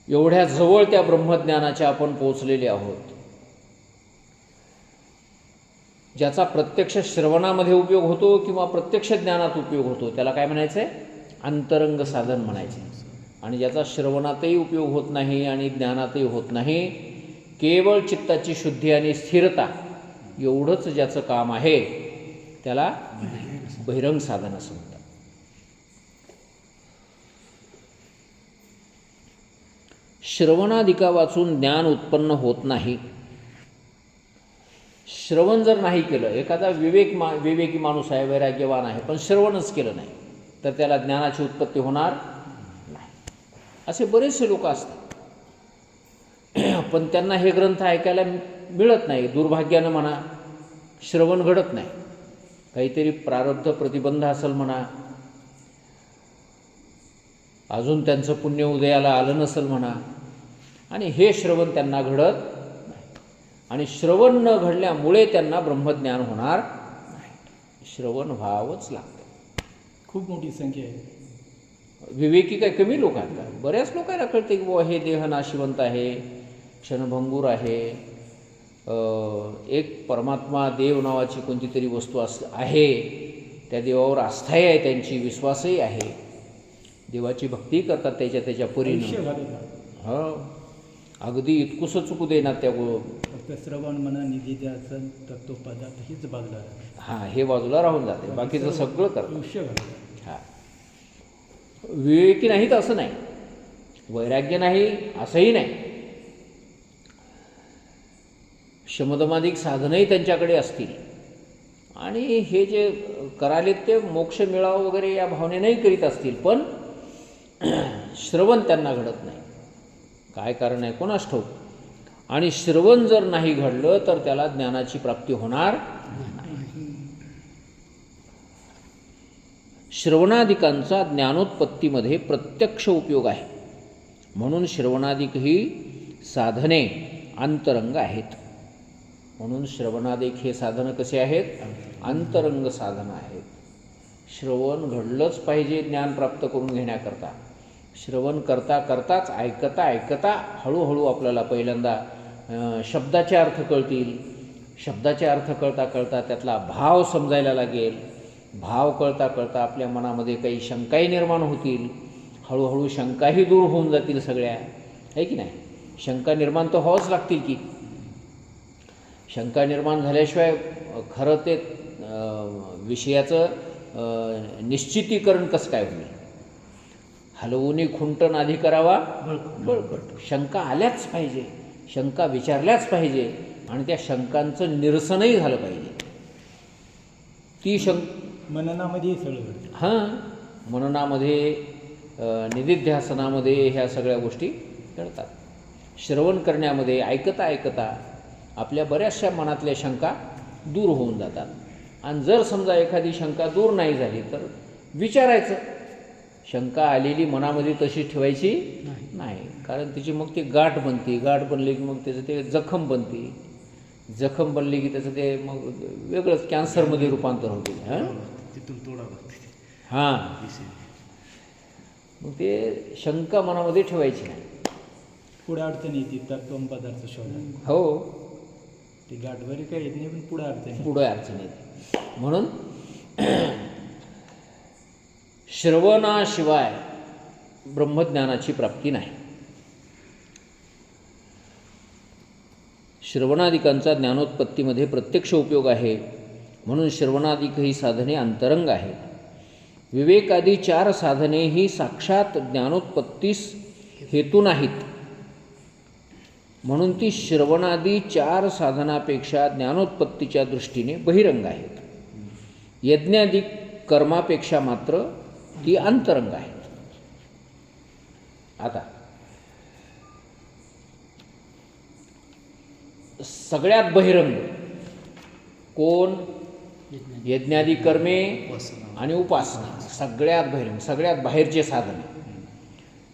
A: एवढ्या जवळ त्या ब्रह्मज्ञानाच्या आपण पोचलेले आहोत. ज्याचा प्रत्यक्ष श्रवणामध्ये उपयोग होतो किंवा प्रत्यक्ष ज्ञानात उपयोग होतो त्याला काय म्हणायचं आहे? अंतरंग साधन म्हणायचे. आणि ज्याचा श्रवणातही उपयोग होत नाही आणि ज्ञानातही होत नाही, केवळ चित्ताची शुद्धी आणि स्थिरता एवढंच ज्याचं काम आहे त्याला बहिरंग साधन असं म्हणतात. श्रवणादिका वाचून ज्ञान उत्पन्न होत नाही. श्रवण जर नाही केलं, एखादा विवेकी माणूस आहे, वैराग्यवान आहे, पण श्रवणच केलं नाही तर त्याला ज्ञानाची उत्पत्ती होणार नाही. असे बरेचसे लोक असतात पण त्यांना हे ग्रंथ ऐकायला मिळत नाही. दुर्भाग्यानं म्हणा, श्रवण घडत नाही. काहीतरी प्रारब्ध प्रतिबंध असेल म्हणा, अजून त्यांचं पुण्य उदयाला आलं नसेल म्हणा, आणि हे श्रवण त्यांना घडत नाही. आणि श्रवण न घडल्यामुळे त्यांना ब्रह्मज्ञान होणार नाही. श्रवण व्हावंच लागतं.
D: खूप मोठी संख्या आहे.
A: विवेकी काय कमी लोक आहेत का? बऱ्याच लोकांना कळते की बुवा हे देह नाशिवंत आहे, क्षणभंगूर आहे, एक परमात्मा देव नावाची कोणती तरी वस्तू आहे, त्या देवावर आस्थाही आहे, त्यांची विश्वासही आहे, देवाची भक्ती करतात त्याच्या
D: आयुष्य
A: परीनं.
D: घालवतात.
A: हो, अगदी इतकुसं चुकू देणार त्या
D: फक्त श्रवण म्हणा निधी द्यायचं तत्वपदार्थ हीच बाजूला राहते.
A: हां, हे बाजूला राहून जाते, बाकीचं सगळं करतात.
D: आयुष्य घालवतात.
A: हां, विवेकी नाहीत असं नाही, वैराग्य नाही असंही नाही, शमदमादिक साधनही त्यांच्याकडे असतील आणि हे जे करालेत ते मोक्ष मिळावं वगैरे या भावनेनंही करीत असतील, पण श्रवण त्यांना घडत नाही. काय कारण आहे कोणास ठाऊक. आणि श्रवण जर नाही घडलं तर त्याला ज्ञानाची प्राप्ती होणार नाही. श्रवणादिकांचा ज्ञानोत्पत्तीमध्ये प्रत्यक्ष उपयोग आहे, म्हणून श्रवणादिक ही साधने अंतरंग आहेत. म्हणून श्रवणादिक हे साधनं कसे आहेत? अंतरंग साधनं आहेत. श्रवण घडलंच पाहिजे ज्ञान प्राप्त करून घेण्याकरता. श्रवण करता करताच ऐकता ऐकता हळूहळू आपल्याला पहिल्यांदा शब्दाचे अर्थ कळतील, शब्दाचे अर्थ कळता कळता त्यातला भाव समजायला लागेल, भाव कळता कळता आपल्या मनामध्ये काही शंकाही निर्माण होतील, हळूहळू शंकाही दूर होऊन जातील सगळ्या, आहे की नाही? शंका निर्माण तर व्हावंच लागतील की. शंका निर्माण झाल्याशिवाय खरं ते विषयाचं निश्चितीकरण कसं काय होईल? हलवूनी खुंट नाधी करावा बळकट. शंका आल्याच पाहिजे, शंका विचारल्याच पाहिजे आणि त्या शंकांचं निरसनही झालं पाहिजे. ती
D: मननामध्ये सगळं घडतं.
A: हां, मननामध्ये निधिध्यासनामध्ये ह्या सगळ्या गोष्टी घडतात. श्रवण करण्यामध्ये ऐकता ऐकता आपल्या बऱ्याचशा मनातल्या शंका दूर होऊन जातात. आणि जर समजा एखादी शंका दूर नाही झाली तर विचारायचं. शंका आलेली मनामध्ये तशी ठेवायची नाही, कारण तिची मग ती गाठ बनते, गाठ बनली की मग त्याचं ते जखम बनते, जखम बनली की त्याचं ते मग वेगळंच कॅन्सरमध्ये रूपांतर होते. हां,
B: तिथून तोडा लागते.
A: हां, मग ते शंका मनामध्ये ठेवायची नाही.
D: पुढे अडचण येते तत्वम पदार्थ शोधा.
A: हो,
D: ती गाठभरी काही येत नाही, पण पुढे अडचण.
A: पुढे अडचण येते. म्हणून श्रवणाशिवाय ब्रह्मज्ञानाची प्राप्ती नाही. श्रवणादिकांचा ज्ञानोत्पत्तीमध्ये प्रत्यक्ष उपयोग आहे, म्हणून श्रवणादिक ही साधने अंतरंग आहेत. विवेकादी 4 साधने ही साक्षात ज्ञानोत्पत्तीस हेतू नाहीत, म्हणून ती श्रवणादी 4 साधनापेक्षा ज्ञानोत्पत्तीच्या दृष्टीने बहिरंग आहेत. यज्ञादिक कर्मापेक्षा मात्र ती अंतरंग आहेत. आता सगळ्यात बहिरंग कोण? यज्ञादी कर्मे आणि उपासना. सगळ्यात बहिरंग, सगळ्यात बाहेरचे साधन.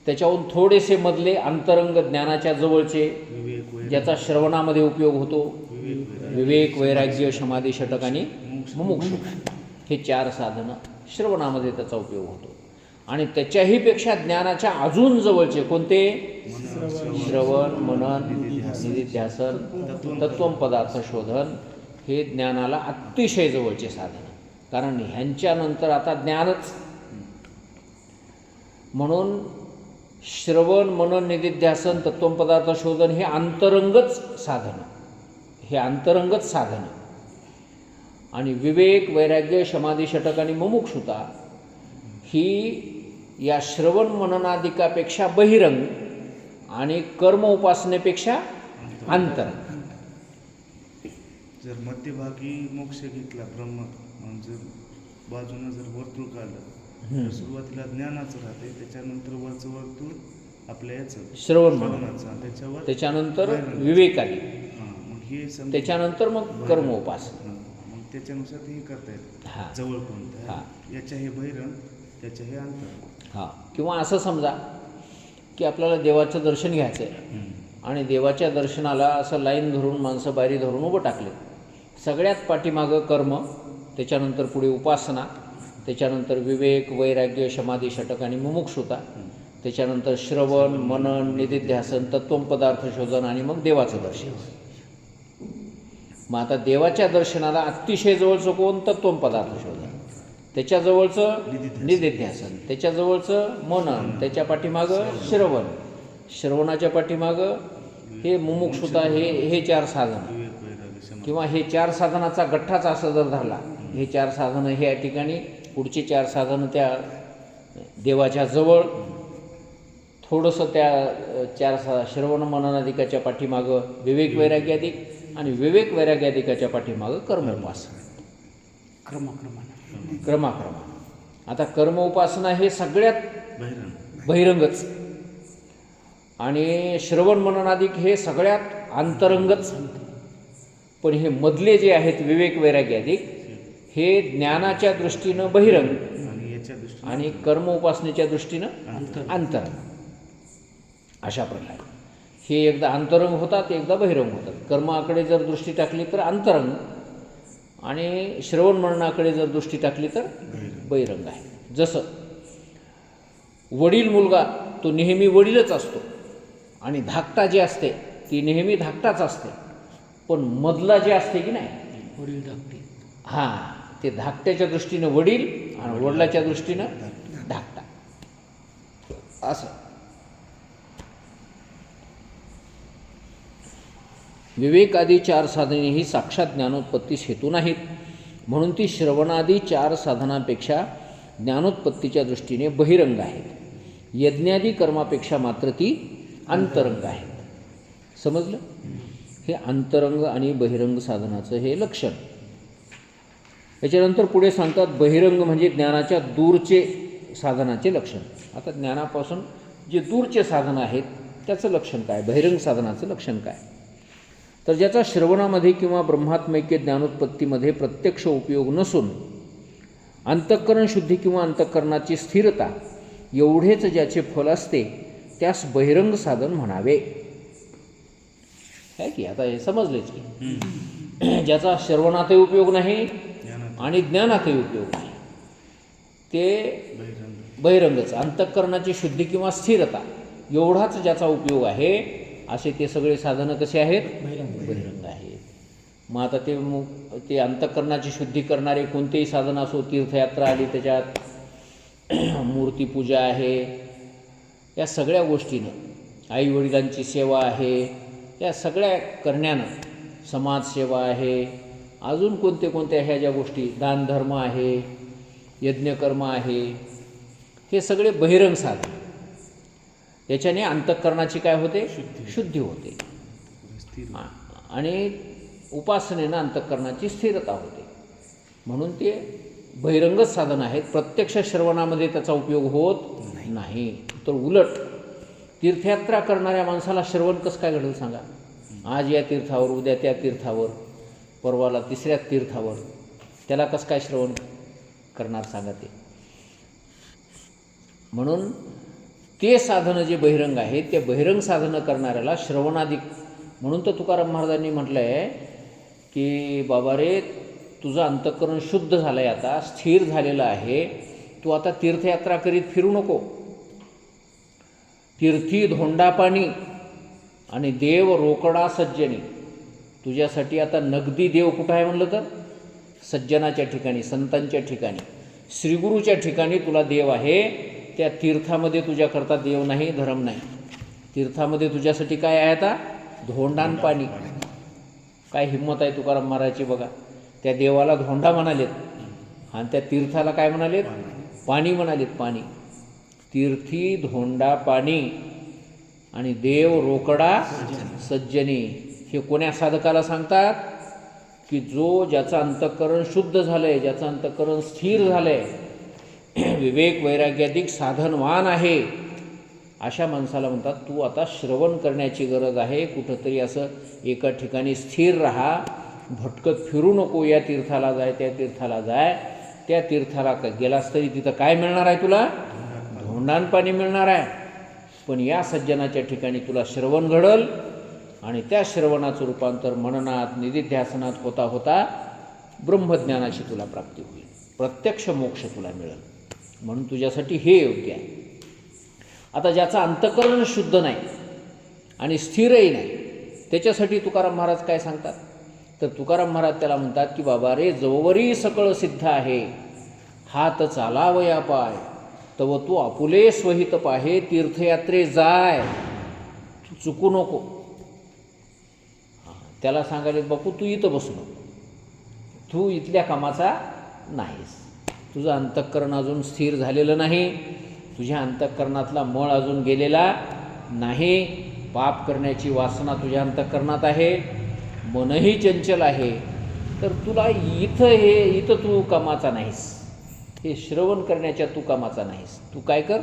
A: त्याच्याहून थोडेसे मधले अंतरंग ज्ञानाच्या जवळचे, ज्याचा श्रवणामध्ये उपयोग होतो. विवेक, वैराग्य, समाधी, षटक आणि मुमुक्षु हे 4 साधनं श्रवणामध्ये त्याचा उपयोग होतो. आणि त्याच्याही पेक्षा ज्ञानाच्या अजून जवळचे कोणते? श्रवण, मनन, निधिध्यासन, तत्वम पदार्थ शोधन हे ज्ञानाला अतिशय जवळचे साधन. कारण ह्यांच्यानंतर आता ज्ञानच. म्हणून श्रवण, मनन, निधिध्यासन, तत्वम पदार्थ शोधन हे अंतरंगच साधन, हे अंतरंगच साधन. आणि विवेक, वैराग्य, समाधी, षटक आणि मुमुक्षुता ही या श्रवण मननादिकापेक्षा बहिरंग आणि कर्म उपासनेपेक्षा अंतरंग.
B: जर मध्यभागी मोक्ष घेतला ब्रह्म म्हणजे बाजूनं जर वर्तुळ काढलं तर सुरुवातीला ज्ञानाचं राहते, त्याच्यानंतर वरचं वर्तुळ आपल्या याचं
A: श्रवण
B: मननाचं,
A: त्याच्यानंतर विवेकादी,
B: मग हे
A: त्याच्यानंतर मग कर्म उपासना.
B: मग त्याच्यानुसार हे करता येतं.
A: हां,
B: जवळ कोणतं
A: हां,
B: याच्या हे बहिरंग, त्याच्या हे अंतर.
A: हां. किंवा असं समजा की आपल्याला देवाचं दर्शन घ्यायचं आहे आणि देवाच्या दर्शनाला असं लाईन धरून माणसं बारी धरून उभं टाकले. सगळ्यात पाठीमागं कर्म, त्याच्यानंतर पुढे उपासना, त्याच्यानंतर विवेक, वैराग्य, समाधी, षटक आणि मुमुक्षुता, त्याच्यानंतर श्रवण, मनन, निधिध्यासन, तत्वम पदार्थ शोधन आणि मग देवाचं दर्शन. मग आता देवाच्या दर्शनाला अतिशय जवळचं कोण? तत्त्व पदार्थ शोधन. त्याच्याजवळचं निधिध्यासन, त्याच्याजवळचं मनन, त्याच्या पाठीमागं श्रवण, श्रवणाच्या पाठीमागं हे मुमुक्षुता, हे 4 साधनं
B: विवेक वैराग्य समाधी.
A: किंवा हे 4 साधनाचा गठ्ठाच असं जर धरला, हे 4 साधनं हे या ठिकाणी, पुढची 4 साधनं त्या देवाच्या जवळ, थोडंसं त्या श्रवण मननाधिकाच्या पाठीमागं विवेक वैराग्याधिक, आणि विवेक वैराग्याधिकाच्या पाठीमागं कर्म उपासना, क्रमाक्रमानं. आता कर्म उपासना हे सगळ्यात बहिरंगच, आणि श्रवण मननाधिक हे सगळ्यात अंतरंगच. पण हे मधले जे आहेत विवेक वैराग्याधिक, हे ज्ञानाच्या दृष्टीनं बहिरंग
B: आणि याच्या दृष्टीने
A: आणि कर्म उपासनेच्या दृष्टीनं अंतरंग. अशा प्रकारे हे एकदा अंतरंग होतात, एकदा बहिरंग होतात. कर्माकडे जर दृष्टी टाकली तर अंतरंग, आणि श्रवण मननाकडे जर दृष्टी टाकली तर बहिरंग आहे. जसं वडील मुलगा तो नेहमी वडीलच असतो, आणि धाकटा जे असते ती नेहमी धाकटाच असते. पण मधला जे असते की नाही,
C: वडील धाकटे,
A: हां, ते धाकट्याच्या दृष्टीनं वडील आणि वडिलाच्या दृष्टीनं धाकटा, असं. विवेकादी 4 साधने ही साक्षात ज्ञानोत्पत्तीस हेतू नाहीत, म्हणून ती श्रवणादी 4 साधनांपेक्षा ज्ञानोत्पत्तीच्या दृष्टीने बहिरंग आहेत. यज्ञादी कर्मापेक्षा मात्र ती अंतरंग आहेत. समजलं? हे अंतरंग आणि बहिरंग साधनाचं हे लक्षण. याच्यानंतर पुढे सांगतात बहिरंग म्हणजे ज्ञानाच्या दूरचे साधनाचे लक्षण. आता ज्ञानापासून जे दूरचे साधनं आहेत त्याचं लक्षण काय, बहिरंग साधनाचं लक्षण काय? तर ज्याचा श्रवणामध्ये किंवा ब्रह्मात्मैक्य ज्ञानोत्पत्तीमध्ये प्रत्यक्ष उपयोग नसून अंतःकरण शुद्धी किंवा अंतःकरणाची स्थिरता एवढेच ज्याचे फल असते त्यास बहिरंग साधन म्हणावे. आहे की आता हे समजलेच की ज्याचा श्रवणातही उपयोग नाही आणि ज्ञानातही उपयोग नाही ते बहिरंगच. अंतःकरणाची शुद्धी किंवा स्थिरता एवढाच ज्याचा उपयोग आहे असे ते सगळे साधनं कसे आहेत? बहिरंग आहेत. मग आता ते अंतःकरणाची शुद्धी करणारे कोणतेही साधन असो, तीर्थयात्रा आली त्याच्यात, मूर्तीपूजा आहे, या सगळ्या गोष्टीनं, आईवडिलांची सेवा आहे, या सगळ्या करण्यानं, समाजसेवा आहे, अजून कोणत्या ह्या ज्या गोष्टी, दानधर्म आहे, यज्ञकर्म आहे, हे सगळे बहिरंग साधन. याच्याने अंतःकरणाची काय होते? शुद्धी होते, आणि उपासनेनं अंतःकरणाची स्थिरता होते. म्हणून ते बहिरंगच साधन आहेत. प्रत्यक्ष श्रवणामध्ये त्याचा उपयोग होत नाही. तर उलट तीर्थयात्रा करणाऱ्या माणसाला श्रवण कसं काय घडेल सांगा? आज या तीर्थावर, उद्या त्या तीर्थावर, परवाला 3ऱ्या तीर्थावर, त्याला कसं काय श्रवण करणार सांगा ते? म्हणून ते साधनं जे बहिरंग आहेत त्या बहिरंग साधनं करणाऱ्याला श्रवणाधिक. म्हणून तर तुकाराम महाराजांनी म्हटलं आहे की बाबा रे, तुझं अंतःकरण शुद्ध झालं आहे, आता स्थिर झालेलं आहे, तू आता तीर्थयात्रा करीत फिरू नको. तीर्थी धोंडापाणी आणि देव रोकडा सज्जनी. तुझ्यासाठी आता नगदी देव कुठं आहे म्हणलं तर सज्जनाच्या ठिकाणी, संतांच्या ठिकाणी, श्रीगुरूच्या ठिकाणी तुला देव आहे. त्या तीर्थामध्ये तुझ्याकरता देव नाही, धर्म नाही. तीर्थामध्ये तुझ्यासाठी काय आहे आता? धोंडान पाणी. काय हिंमत आहे तुकाराम महाराजची बघा. त्या देवाला धोंडा म्हणालेत आणि त्या तीर्थाला काय म्हणालेत? पाणी म्हणालेत. पाणी. तीर्थी धोंडा पाणी आणि देव रोकडा सज्जनी. हे कोण्या साधकाला सांगतात? की ज्याचं अंतःकरण शुद्ध झालं आहे, ज्याचं अंतःकरण स्थिर झालं आहे, विवेक वैराग्याधिक साधनवान आहे, अशा माणसाला म्हणतात तू आता श्रवण करण्याची गरज आहे. कुठंतरी असं एका ठिकाणी स्थिर राहा, भटकत फिरू नको. या तीर्थाला जाय, त्या तीर्थाला जाय. त्या तीर्थाला गेलास तरी तिथं काय मिळणार आहे तुला? धोंडान पाणी मिळणार आहे. पण या सज्जनाच्या ठिकाणी तुला श्रवण घडल आणि त्या श्रवणाचं रूपांतर मननात, निधिध्यासनात होता होता ब्रह्मज्ञानाची तुला प्राप्ती होईल, प्रत्यक्ष मोक्ष तुला मिळेल. म्हणून तुझ्यासाठी हे योग्य आहे. आता ज्याचं अंतःकरण शुद्ध नाही आणि स्थिरही नाही, त्याच्यासाठी तुकाराम महाराज काय सांगतात? तर तुकाराम महाराज त्याला म्हणतात की बाबा रे, जोवरी सकळ सिद्ध आहे, हात चालावया पाय, तव तू आपुले स्वहित पाहे, तीर्थयात्रे जाय, तू चुकू नको. त्याला सांगायला बापू तू इथं बसू नको, तू इथल्या कामाचा नाहीस, तुझं अंतःकरण अजून स्थिर झालेलं नाही, तुझ्या अंतःकरणातला मळ अजून गेलेला नाही, पाप करण्याची वासना तुझ्या अंतःकरणात आहे, मनही चंचल आहे, तर तुला इथं तू कामाचा नाहीस, हे श्रवण करण्याच्या तू कामाचा नाहीस. तू काय कर,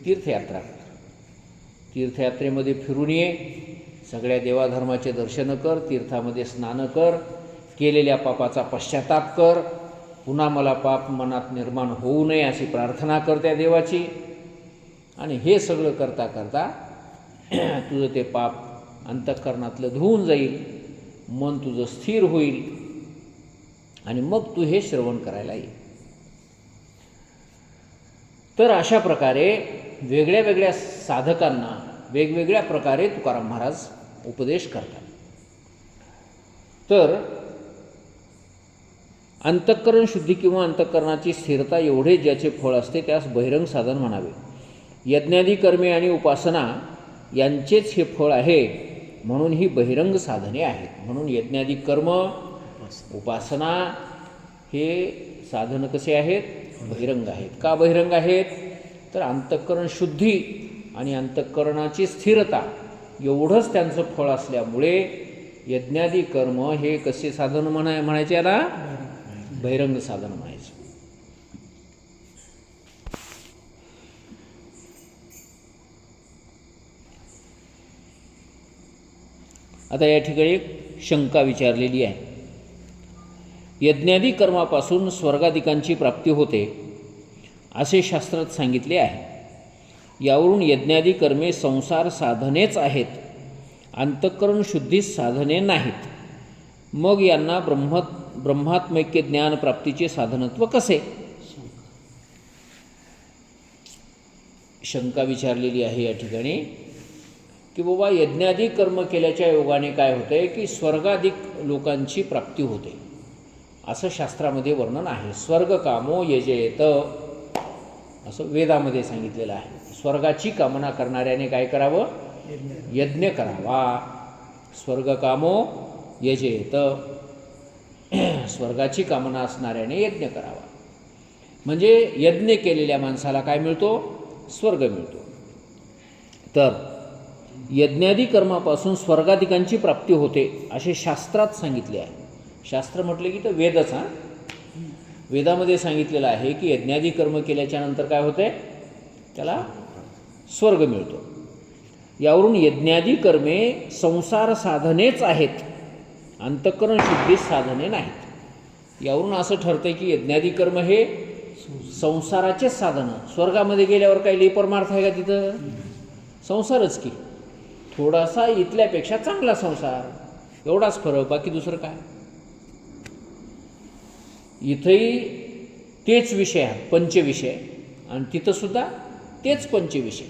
A: तीर्थयात्रा कर, तीर्थयात्रेमध्ये फिरून ये, सगळ्या देवाधर्माचे दर्शनं कर, तीर्थामध्ये स्नान कर, केलेल्या पापाचा पश्चाताप कर, पुन्हा मला पाप मनात निर्माण होऊ नये अशी प्रार्थना कर त्या देवाची. आणि हे सगळं करता करता तुझं ते पाप अंतःकरणातलं धुवून जाईल, मन तुझं स्थिर होईल आणि मग तू हे श्रवण करायला ये. तर अशा प्रकारे वेगळ्या वेगळ्या साधकांना वेगवेगळ्या प्रकारे तुकाराम महाराज उपदेश करतात. तर अंतःकरण शुद्धी किंवा अंतःकरणाची स्थिरता एवढे ज्याचे फळ असते त्यास बहिरंग साधन म्हणावे. यज्ञादी कर्मे आणि उपासना यांचेच हे फळ आहे, म्हणून ही बहिरंग साधने आहेत. म्हणून यज्ञादी कर्म, उपासना हे साधन कसे आहेत, बहिरंग आहेत. का बहिरंग आहेत, तर अंतःकरण शुद्धी आणि अंतःकरणाची स्थिरता एवढंच त्यांचं फळ असल्यामुळे यज्ञादी कर्म हे कसे साधन म्हणायचे, याला बहिरंग साधन म्हणायचे. आता या ठिकाणी एक शंका विचारलेली आहे. यज्ञादी कर्मापासून स्वर्गादिकांची प्राप्ती होते असे शास्त्रात सांगितले आहे. यावरून यज्ञादी कर्मे संसार साधनेच आहेत, अंतःकरण शुद्धीस साधने नाहीत. मग यांना ब्रह्मात्मैक्य ज्ञान प्राप्तीचे साधनत्व कसे? शंका विचारलेली आहे या ठिकाणी की बाबा यज्ञादी कर्म केल्याच्या योगाने काय होते की स्वर्गाधिक लोकांची प्राप्ती होते असं शास्त्रामध्ये वर्णन आहे. स्वर्ग कामो यजेत असं वेदामध्ये सांगितलेलं आहे. स्वर्गाची कामना करणाऱ्याने काय करावं, यज्ञ करावा. स्वर्ग कामो यजेत, स्वर्गाची कामना असणाऱ्याने यज्ञ करावा. म्हणजे यज्ञ केलेल्या माणसाला काय मिळतो, स्वर्ग मिळतो. तर यज्ञादी कर्मापासून स्वर्गाधिकांची प्राप्ती होते असे शास्त्रात सांगितले आहे. शास्त्र म्हटले की तर वेदच. वेदामध्ये सांगितलेलं आहे की यज्ञादी कर्म केल्याच्या नंतर काय होते, त्याला स्वर्ग मिळतो. यावरून यज्ञादी कर्मे संसार साधनेच आहेत, अंतःकरण शुद्धी साधने नाहीत. यावरून असं ठरतं की यज्ञादी कर्म हे संसाराचेच साधनं. स्वर्गामध्ये गेल्यावर काही लेपरमार्थ आहे का तिथं, संसारच की, थोडासा इथल्यापेक्षा चांगला संसार, एवढाच फरक, बाकी दुसरं काय. इथंही तेच विषय आहेत, पंचविषय, आणि तिथंसुद्धा तेच पंचविषय.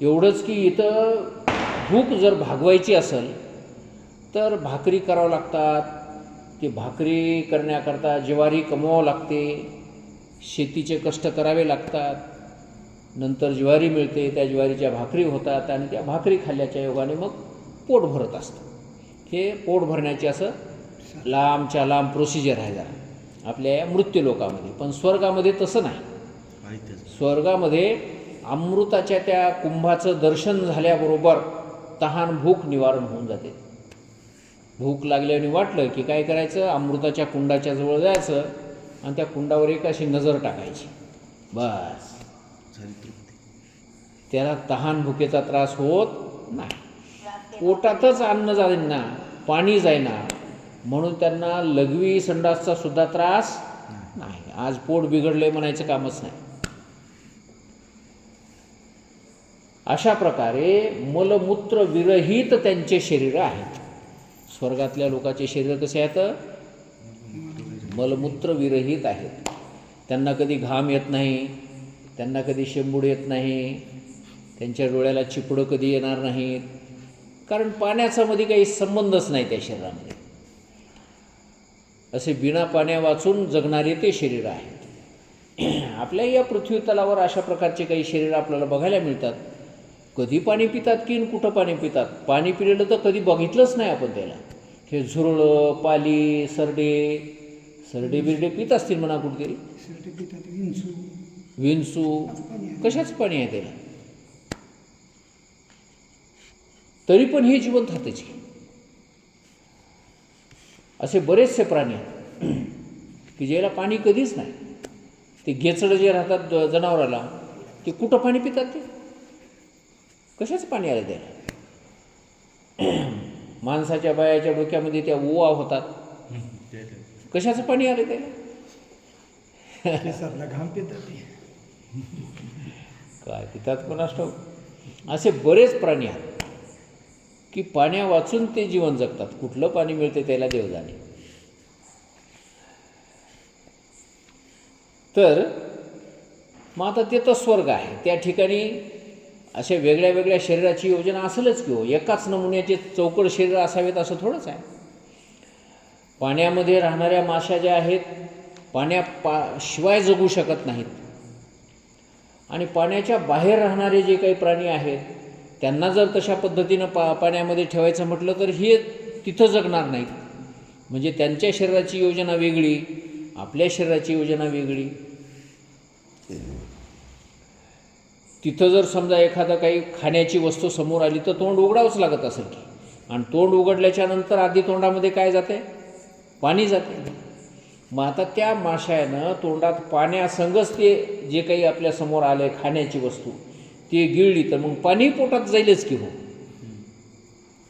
A: एवढंच की इथं भूक जर भागवायची असेल तर भाकरी करावं लागतात. ते भाकरी करण्याकरता ज्वारी कमवावं लागते, शेतीचे कष्ट करावे लागतात, नंतर ज्वारी मिळते, त्या ज्वारीच्या भाकरी होतात आणि त्या भाकरी खाल्ल्याच्या योगाने मग पोट भरत असतं. हे पोट भरण्याची असं लांबच्या लांब प्रोसिजर आहे जरा आपल्या या मृत्यू लोकामध्ये. पण स्वर्गामध्ये तसं नाही. स्वर्गामध्ये अमृताच्या त्या कुंभाचं दर्शन झाल्याबरोबर तहान भूक निवारण होऊन जाते. भूक लागल्याने वाटलं की काय करायचं, अमृताच्या कुंडाच्या जवळ जायचं आणि त्या कुंडावर एक अशी नजर टाकायची, बस त्याला तहान भुकेचा त्रास होत नाही. पोटातच अन्न जाईना, पाणी जाईना, म्हणून त्यांना लघवी संडासचा सुद्धा त्रास नाही. आज पोट बिघडले म्हणायचं कामच नाही. अशा प्रकारे मलमूत्र विरहित त्यांचे शरीर आहेत. स्वर्गातल्या लोकांचे शरीर कसे आहेत, मलमूत्र विरहित आहेत. त्यांना कधी घाम येत नाही, त्यांना कधी शेंबूड येत नाही, त्यांच्या डोळ्याला चिपडं कधी येणार नाहीत, कारण पाण्याचा मध्ये काही संबंधच नाही त्या शरीरामध्ये. असे बिना पाण्या वाचून जगणारे ते शरीर आहेत. आपल्या या पृथ्वी तलावर अशा प्रकारचे काही शरीर आपल्याला बघायला मिळतात. कधी पाणी पितात की कुठं पाणी पितात, पाणी पिलेलं तर कधी बघितलंच नाही आपण त्याला. हे झुरळं, पाली, सरडे बिरडे पित असतील म्हणा कुठेतरी. विंचू कशाच पाणी आहे त्याला, तरी पण हे जिवंत हाताची. असे बरेचसे प्राणी आहेत की ज्याला पाणी कधीच नाही. ते गेचडं जे राहतात जनावराला, ते कुठं पाणी पितात, ते कशाच पाणी आलं त्याला. माणसाच्या बायाच्या डोक्यामध्ये त्या ओवा होतात, कशाचं पाणी आलं त्याला.
D: घाम पितात
A: काय पितात कोणास ठाऊक. असे बरेच प्राणी आहेत की पाण्या वाचून ते जीवन जगतात. कुठलं पाणी मिळते त्याला देव जाणे. तर मग आता ते तर स्वर्ग आहे, त्या ठिकाणी अशा वेगळ्या वेगळ्या शरीराची योजना असेलच की हो. एकाच नमुन्याचे चौकड शरीर असावेत असं थोडंच आहे. पाण्यामध्ये राहणाऱ्या माश्या ज्या आहेत, शिवाय जगू शकत नाहीत. आणि पाण्याच्या बाहेर राहणारे जे काही प्राणी आहेत, त्यांना जर तशा पद्धतीनं पाण्यामध्ये ठेवायचं म्हटलं तर हे तिथं जगणार नाहीत. म्हणजे त्यांच्या शरीराची योजना वेगळी, आपल्या शरीराची योजना वेगळी. तिथं जर समजा एखादा काही खाण्याची वस्तू समोर आली तर तोंड उघडावंच लागत असेल की. आणि तोंड उघडल्याच्या नंतर आधी तोंडामध्ये काय जाते, पाणी जाते. मग आता त्या माशानं तोंडात पाण्यासंगच ते जे काही आपल्या समोर आलं खाण्याची वस्तू ती गिळली तर मग पाणी पोटात जाईलच की हो.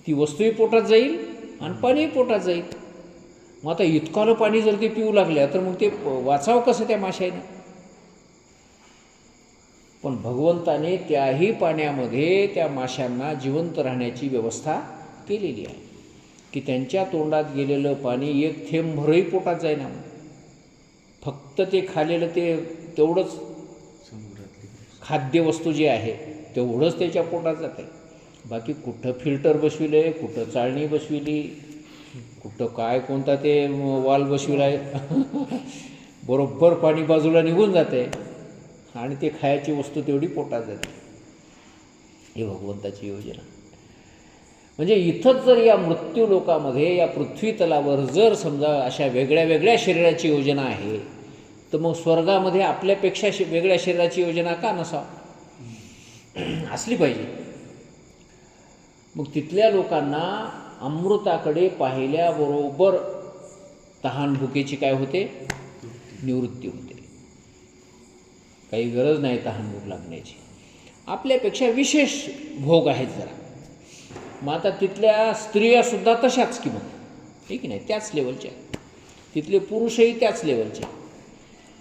A: ती वस्तूही पोटात जाईल आणि पाणीही पोटात जाईल. मग आता इतकालं पाणी जर ते पिऊ लागल्या तर मग ते वाचावं कसं त्या माशाने. पण भगवंताने त्याही पाण्यामध्ये त्या माशांना जिवंत राहण्याची व्यवस्था केलेली आहे की त्यांच्या तोंडात गेलेलं पाणी एक थेंबभरही पोटात जाईना. फक्त ते खाल्लेलं तेवढंच खाद्यवस्तू जी आहे तेवढंच त्याच्या पोटात जाते. बाकी कुठं फिल्टर बसविलं आहे, कुठं चाळणी बसविली, कुठं काय कोणता ते वाल बसविला आहे, बरोबर पाणी बाजूला निघून जाते आणि ते खायची वस्तू तेवढी पोटात जाते. ही भगवंताची योजना. म्हणजे इथंच जर या मृत्यू लोकामध्ये या पृथ्वी तलावर जर समजा अशा वेगळ्या वेगळ्या शरीराची योजना आहे, तर मग स्वर्गामध्ये आपल्यापेक्षा वेगळ्या शरीराची योजना का नसावी, असली पाहिजे. मग तिथल्या लोकांना अमृताकडे पाहिल्याबरोबर तहान भुकेची काय होते, निवृत्ती होते. काही गरज नाही तहान भूक लागण्याची. आपल्यापेक्षा विशेष भोग आहेत जरा. मग आता तिथल्या स्त्रियासुद्धा तशाच की मग, ठीक नाही, त्याच लेवलच्या. तिथले पुरुषही त्याच लेवलचे.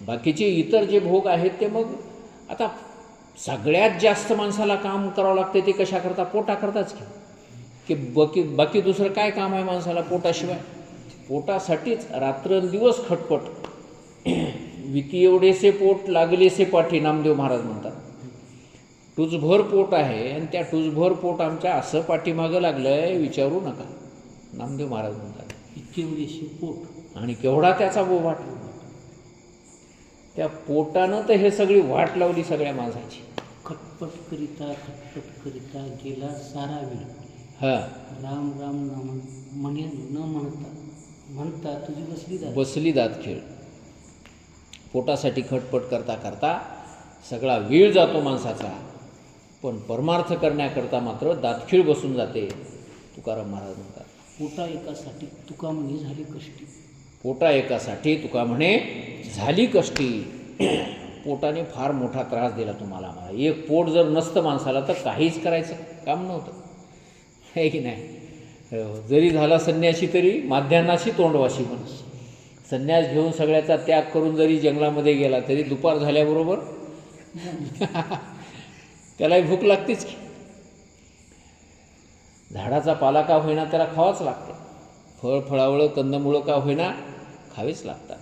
A: बाकीचे इतर जे भोग आहेत ते मग आता सगळ्यात जास्त माणसाला काम करावं लागते ते कशाकरता, पोटाकरताच की बाकी दुसरं काय काम आहे माणसाला पोटाशिवाय. पोटासाठीच रात्रंदिवस खटपट. विकी एवढेसे पोट लागलेसे पाठी, नामदेव महाराज म्हणतात. टुजभर पोट आहे आणि त्या टुजभर पोट आमच्या असं पाठीमागं लागलं आहे विचारू नका, नामदेव महाराज म्हणतात.
C: केवढेशे पोट
A: आणि केवढा त्याचा बोभाट. त्या पोटानं तर हे सगळी वाट लावली सगळ्या माणसाची.
C: खटपट करिता गेला सारा वेळ.
A: हां,
C: राम राम न म्हणता तुझी
A: बसली दात खेळ. पोटासाठी खटपट करता करता सगळा वेळ जातो माणसाचा, पण परमार्थ करण्याकरता मात्र दातखीळ बसून जाते, तुकाराम महाराज म्हणतात.
C: पोटा एकासाठी तुका म्हणे झाली कष्टी.
A: पोटा एकासाठी तुका म्हणे झाली कष्टी. पोटाने फार मोठा त्रास दिला तुम्हाला आम्हाला. एक पोट जर नसतं माणसाला तर काहीच करायचं काम नव्हतं, आहे की नाही. जरी झाला संन्यासी तरी माध्यान्हाशी तोंडवाशी. पण संन्यास घेऊन सगळ्याचा त्याग करून जरी जंगलामध्ये गेला तरी दुपार झाल्याबरोबर त्यालाही भूक लागतेच की. झाडाचा पाला का होईना त्याला खावाच लागते. फळावळं कंदमुळं का होईना खावीच लागतात.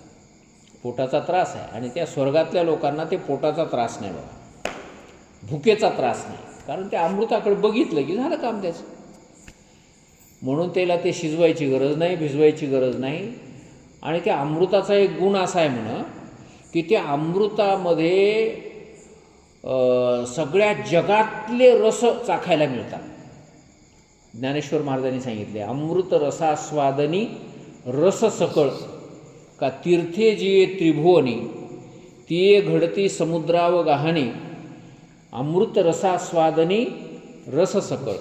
A: पोटाचा त्रास आहे. आणि त्या स्वर्गातल्या लोकांना ते पोटाचा त्रास नाही बाबा, भुकेचा त्रास नाही. कारण त्या अमृताकडे बघितलं की झालं काम त्याचं. म्हणून त्याला ते शिजवायची गरज नाही, भिजवायची गरज नाही. आणि त्या अमृताचा एक गुण असा आहे म्हण की त्या अमृतामध्ये सगळ्या जगातले रस चाखायला मिळतात. ज्ञानेश्वर महाराजांनी सांगितले, अमृत रसास्वादनी रस सकळ का तीर्थे जिये त्रिभुवनी तिये घडती समुद्राव गहाणी अमृत रसास्वादनी रस सकळ.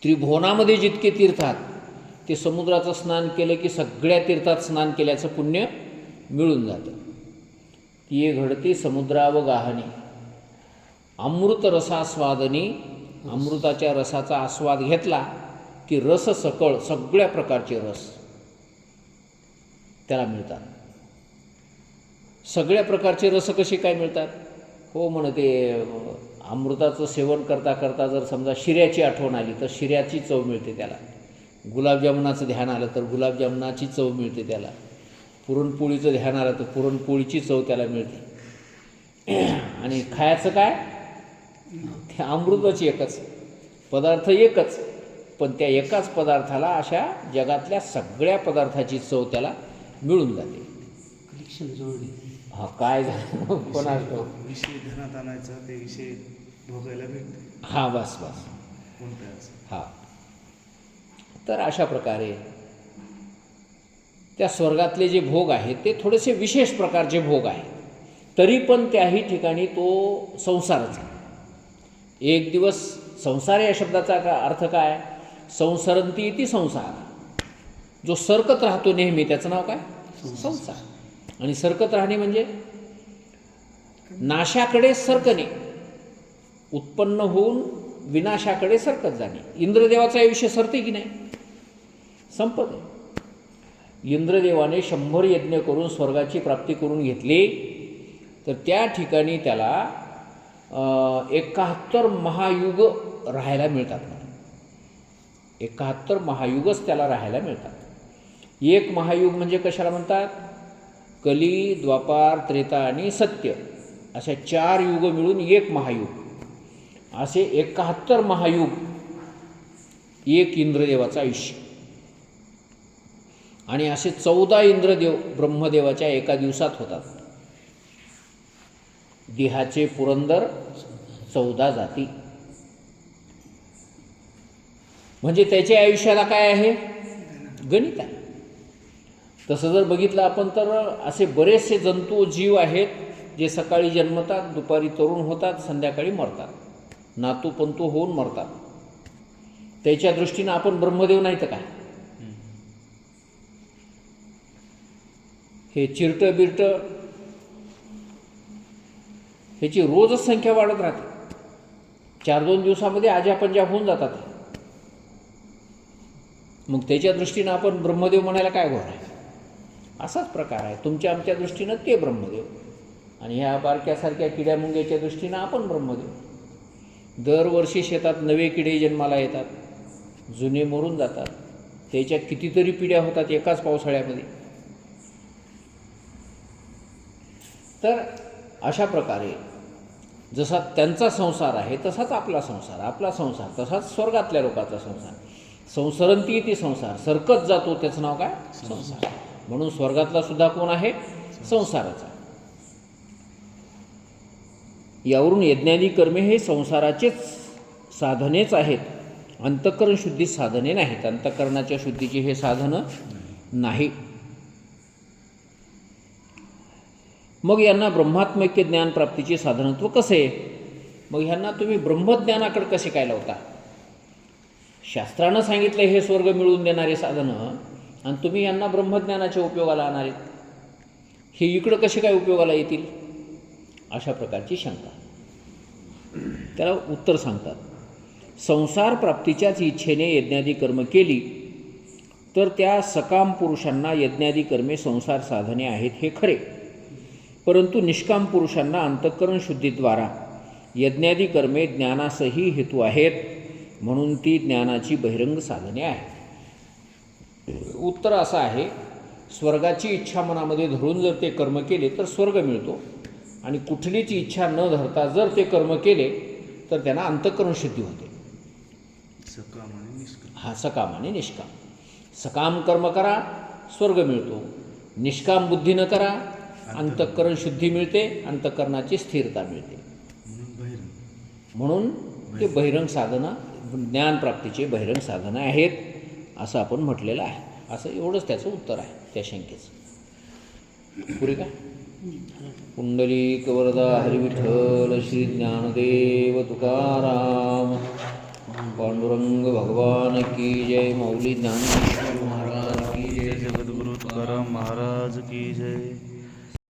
A: त्रिभुवनामध्ये जितके तीर्थ आहेत ते समुद्राचं स्नान केलं की सगळ्या तीर्थात स्नान केल्याचं पुण्य मिळून जातं. तिये घडती समुद्राव गहाणी अमृत रसास्वादनी, अमृताच्या रसाचा आस्वाद घेतला की रस सकळ, सगळ्या प्रकारचे रस त्याला मिळतात. सगळ्या प्रकारचे रस कसे काय मिळतात? हो म्हणते, अमृताचं सेवन करता करता जर समजा शिऱ्याची आठवण आली तर शिऱ्याची चव मिळते त्याला. गुलाबजामुनाचं ध्यान आलं तर गुलाबजामुनाची चव मिळते त्याला. पुरणपोळीचं ध्यान आलं तर पुरणपोळीची चव त्याला मिळते. आणि खायचं काय? ते अमृतच एकच, पदार्थ एकच, पण त्या एकाच पदार्थाला अशा जगातल्या सगळ्या पदार्थाची चव त्याला मिळून जाते.
C: कलेक्शन जोडले.
A: हा काय झालं कोणाचं?
B: विषय ध्यानात आणायचा, ते विषय भोगायला भेटते.
A: हा बस बस
B: कोणत्याच
A: हा. तर अशा प्रकारे त्या स्वर्गातले जे भोग आहेत ते थोडेसे विशेष प्रकारचे भोग आहेत. तरी पण त्याही ठिकाणी तो संसारच आहे. एक दिवस संसार या शब्दाचा अर्थ काय? संसरंती इति संसार, जो सरकत राहतो नेहमी त्याचं नाव काय? संसार. आणि सरकत राहणे म्हणजे नाशाकडे सरकणे, उत्पन्न होऊन विनाशाकडे सरकत जाणे. इंद्रदेवाचा आयुष्य सरते की नाही? संपत आहे. इंद्रदेवाने 100 यज्ञ करून स्वर्गाची प्राप्ती करून घेतली तर त्या ठिकाणी त्याला 71 महायुग राहायला मिळतात. 71 महायुगच त्याला राहायला मिळतात. एक महायुग म्हणजे कशाला म्हणतात? कली, द्वापार, त्रेता आणि सत्य अशा 4 युग मिळून एक महायुग. असे 71 महायुग एक इंद्रदेवाचं आयुष्य. आणि असे 14 इंद्रदेव ब्रह्मदेवाच्या एका दिवसात होतात. देहाचे पुरंदर 14 जाती. म्हणजे त्याच्या आयुष्याला काय आहे? गणित आहे. तसं जर बघितलं आपण तर असे बरेचसे जंतू जीव आहेत जे सकाळी जन्मतात, दुपारी तरुण होतात, संध्याकाळी मरतात, नातूपंतू होऊन मरतात. त्याच्या दृष्टीनं आपण ब्रह्मदेव नाही तर काय? हे चिरटं बिरटं ह्याची रोजच संख्या वाढत राहते. 4-2 दिवसामध्ये आजापंजा होऊन जातात. मग त्याच्या दृष्टीनं आपण ब्रह्मदेव म्हणायला काय घोर आहे? असाच प्रकार आहे. तुमच्या आमच्या दृष्टीनं ते ब्रह्मदेव आणि ह्या बारक्यासारख्या किड्यामुंग्याच्या दृष्टीनं आपण ब्रह्मदेव. दरवर्षी शेतात नवे किडे जन्माला येतात, जुने मरून जातात. त्याच्या कितीतरी पिढ्या होतात एकाच पावसाळ्यामध्ये. तर अशा प्रकारे जसा त्यांचा संसार आहे तसाच आपला संसार, आपला संसार तसाच स्वर्गातल्या लोकांचा संसार. संसरंती इति संसार, सरकत जातो त्याचं नाव काय? संसार. म्हणून स्वर्गातला सुद्धा कोण आहे? संसाराचा. यावरून यज्ञादी कर्मे हे संसाराचेच साधनेच आहेत, अंतःकरण शुद्धी साधने नाहीत. अंतःकरणाच्या शुद्धीची हे साधनं नाही. मग यांना ब्रह्मात्मैक्य ज्ञानप्राप्तीचे साधनत्व कसे? मग ह्यांना तुम्ही ब्रह्मज्ञानाकडे कसे काय लावता? शास्त्रानं सांगितलं हे स्वर्ग मिळवून देणारे साधनं आणि तुम्ही यांना ब्रह्मज्ञानाच्या उपयोगाला आणणार आहेत. हे इकडं कसे काय उपयोगाला येतील? अशा प्रकारची शंका. त्याला उत्तर सांगतात, संसार प्राप्तीच्याच इच्छेने यज्ञादी कर्म केली तर त्या सकाम पुरुषांना यज्ञादी कर्मे संसार साधने आहेत हे खरे, परंतु निष्काम पुरुषांना अंतःकरण शुद्धीद्वारा यज्ञादी कर्मे ज्ञानासही हेतू आहेत, म्हणून ती ज्ञानाची बहिरंग साधने आहेत. उत्तर असं आहे, स्वर्गाची इच्छा मनामध्ये धरून जर ते कर्म केले तर स्वर्ग मिळतो, आणि कुठलीच इच्छा न धरता जर ते कर्म केले तर त्यांना अंतःकरण शुद्धी होते.
B: सकाम आणि निष्काम.
A: हा सकाम आणि निष्काम. सकाम कर्म करा स्वर्ग मिळतो, निष्काम बुद्धीनं करा अंतःकरण शुद्धी मिळते, अंतःकरणाची स्थिरता मिळते.
B: म्हणून बहिरंग.
A: म्हणून ते बहिरंग साधना ज्ञानप्राप्तीचे बहिरंग साधना आहेत असं आपण म्हटलेलं आहे. असं एवढंच त्याचं उत्तर आहे त्या शंकेचं. पुरे का? पुंडलिक वरदा हरिविठ्ठल श्री ज्ञानदेव तुकाराम पांडुरंग भगवान की जय. माऊली ज्ञानेश्वर महाराज की जय.
B: जगद्गुरु तुकाराम महाराज की जय.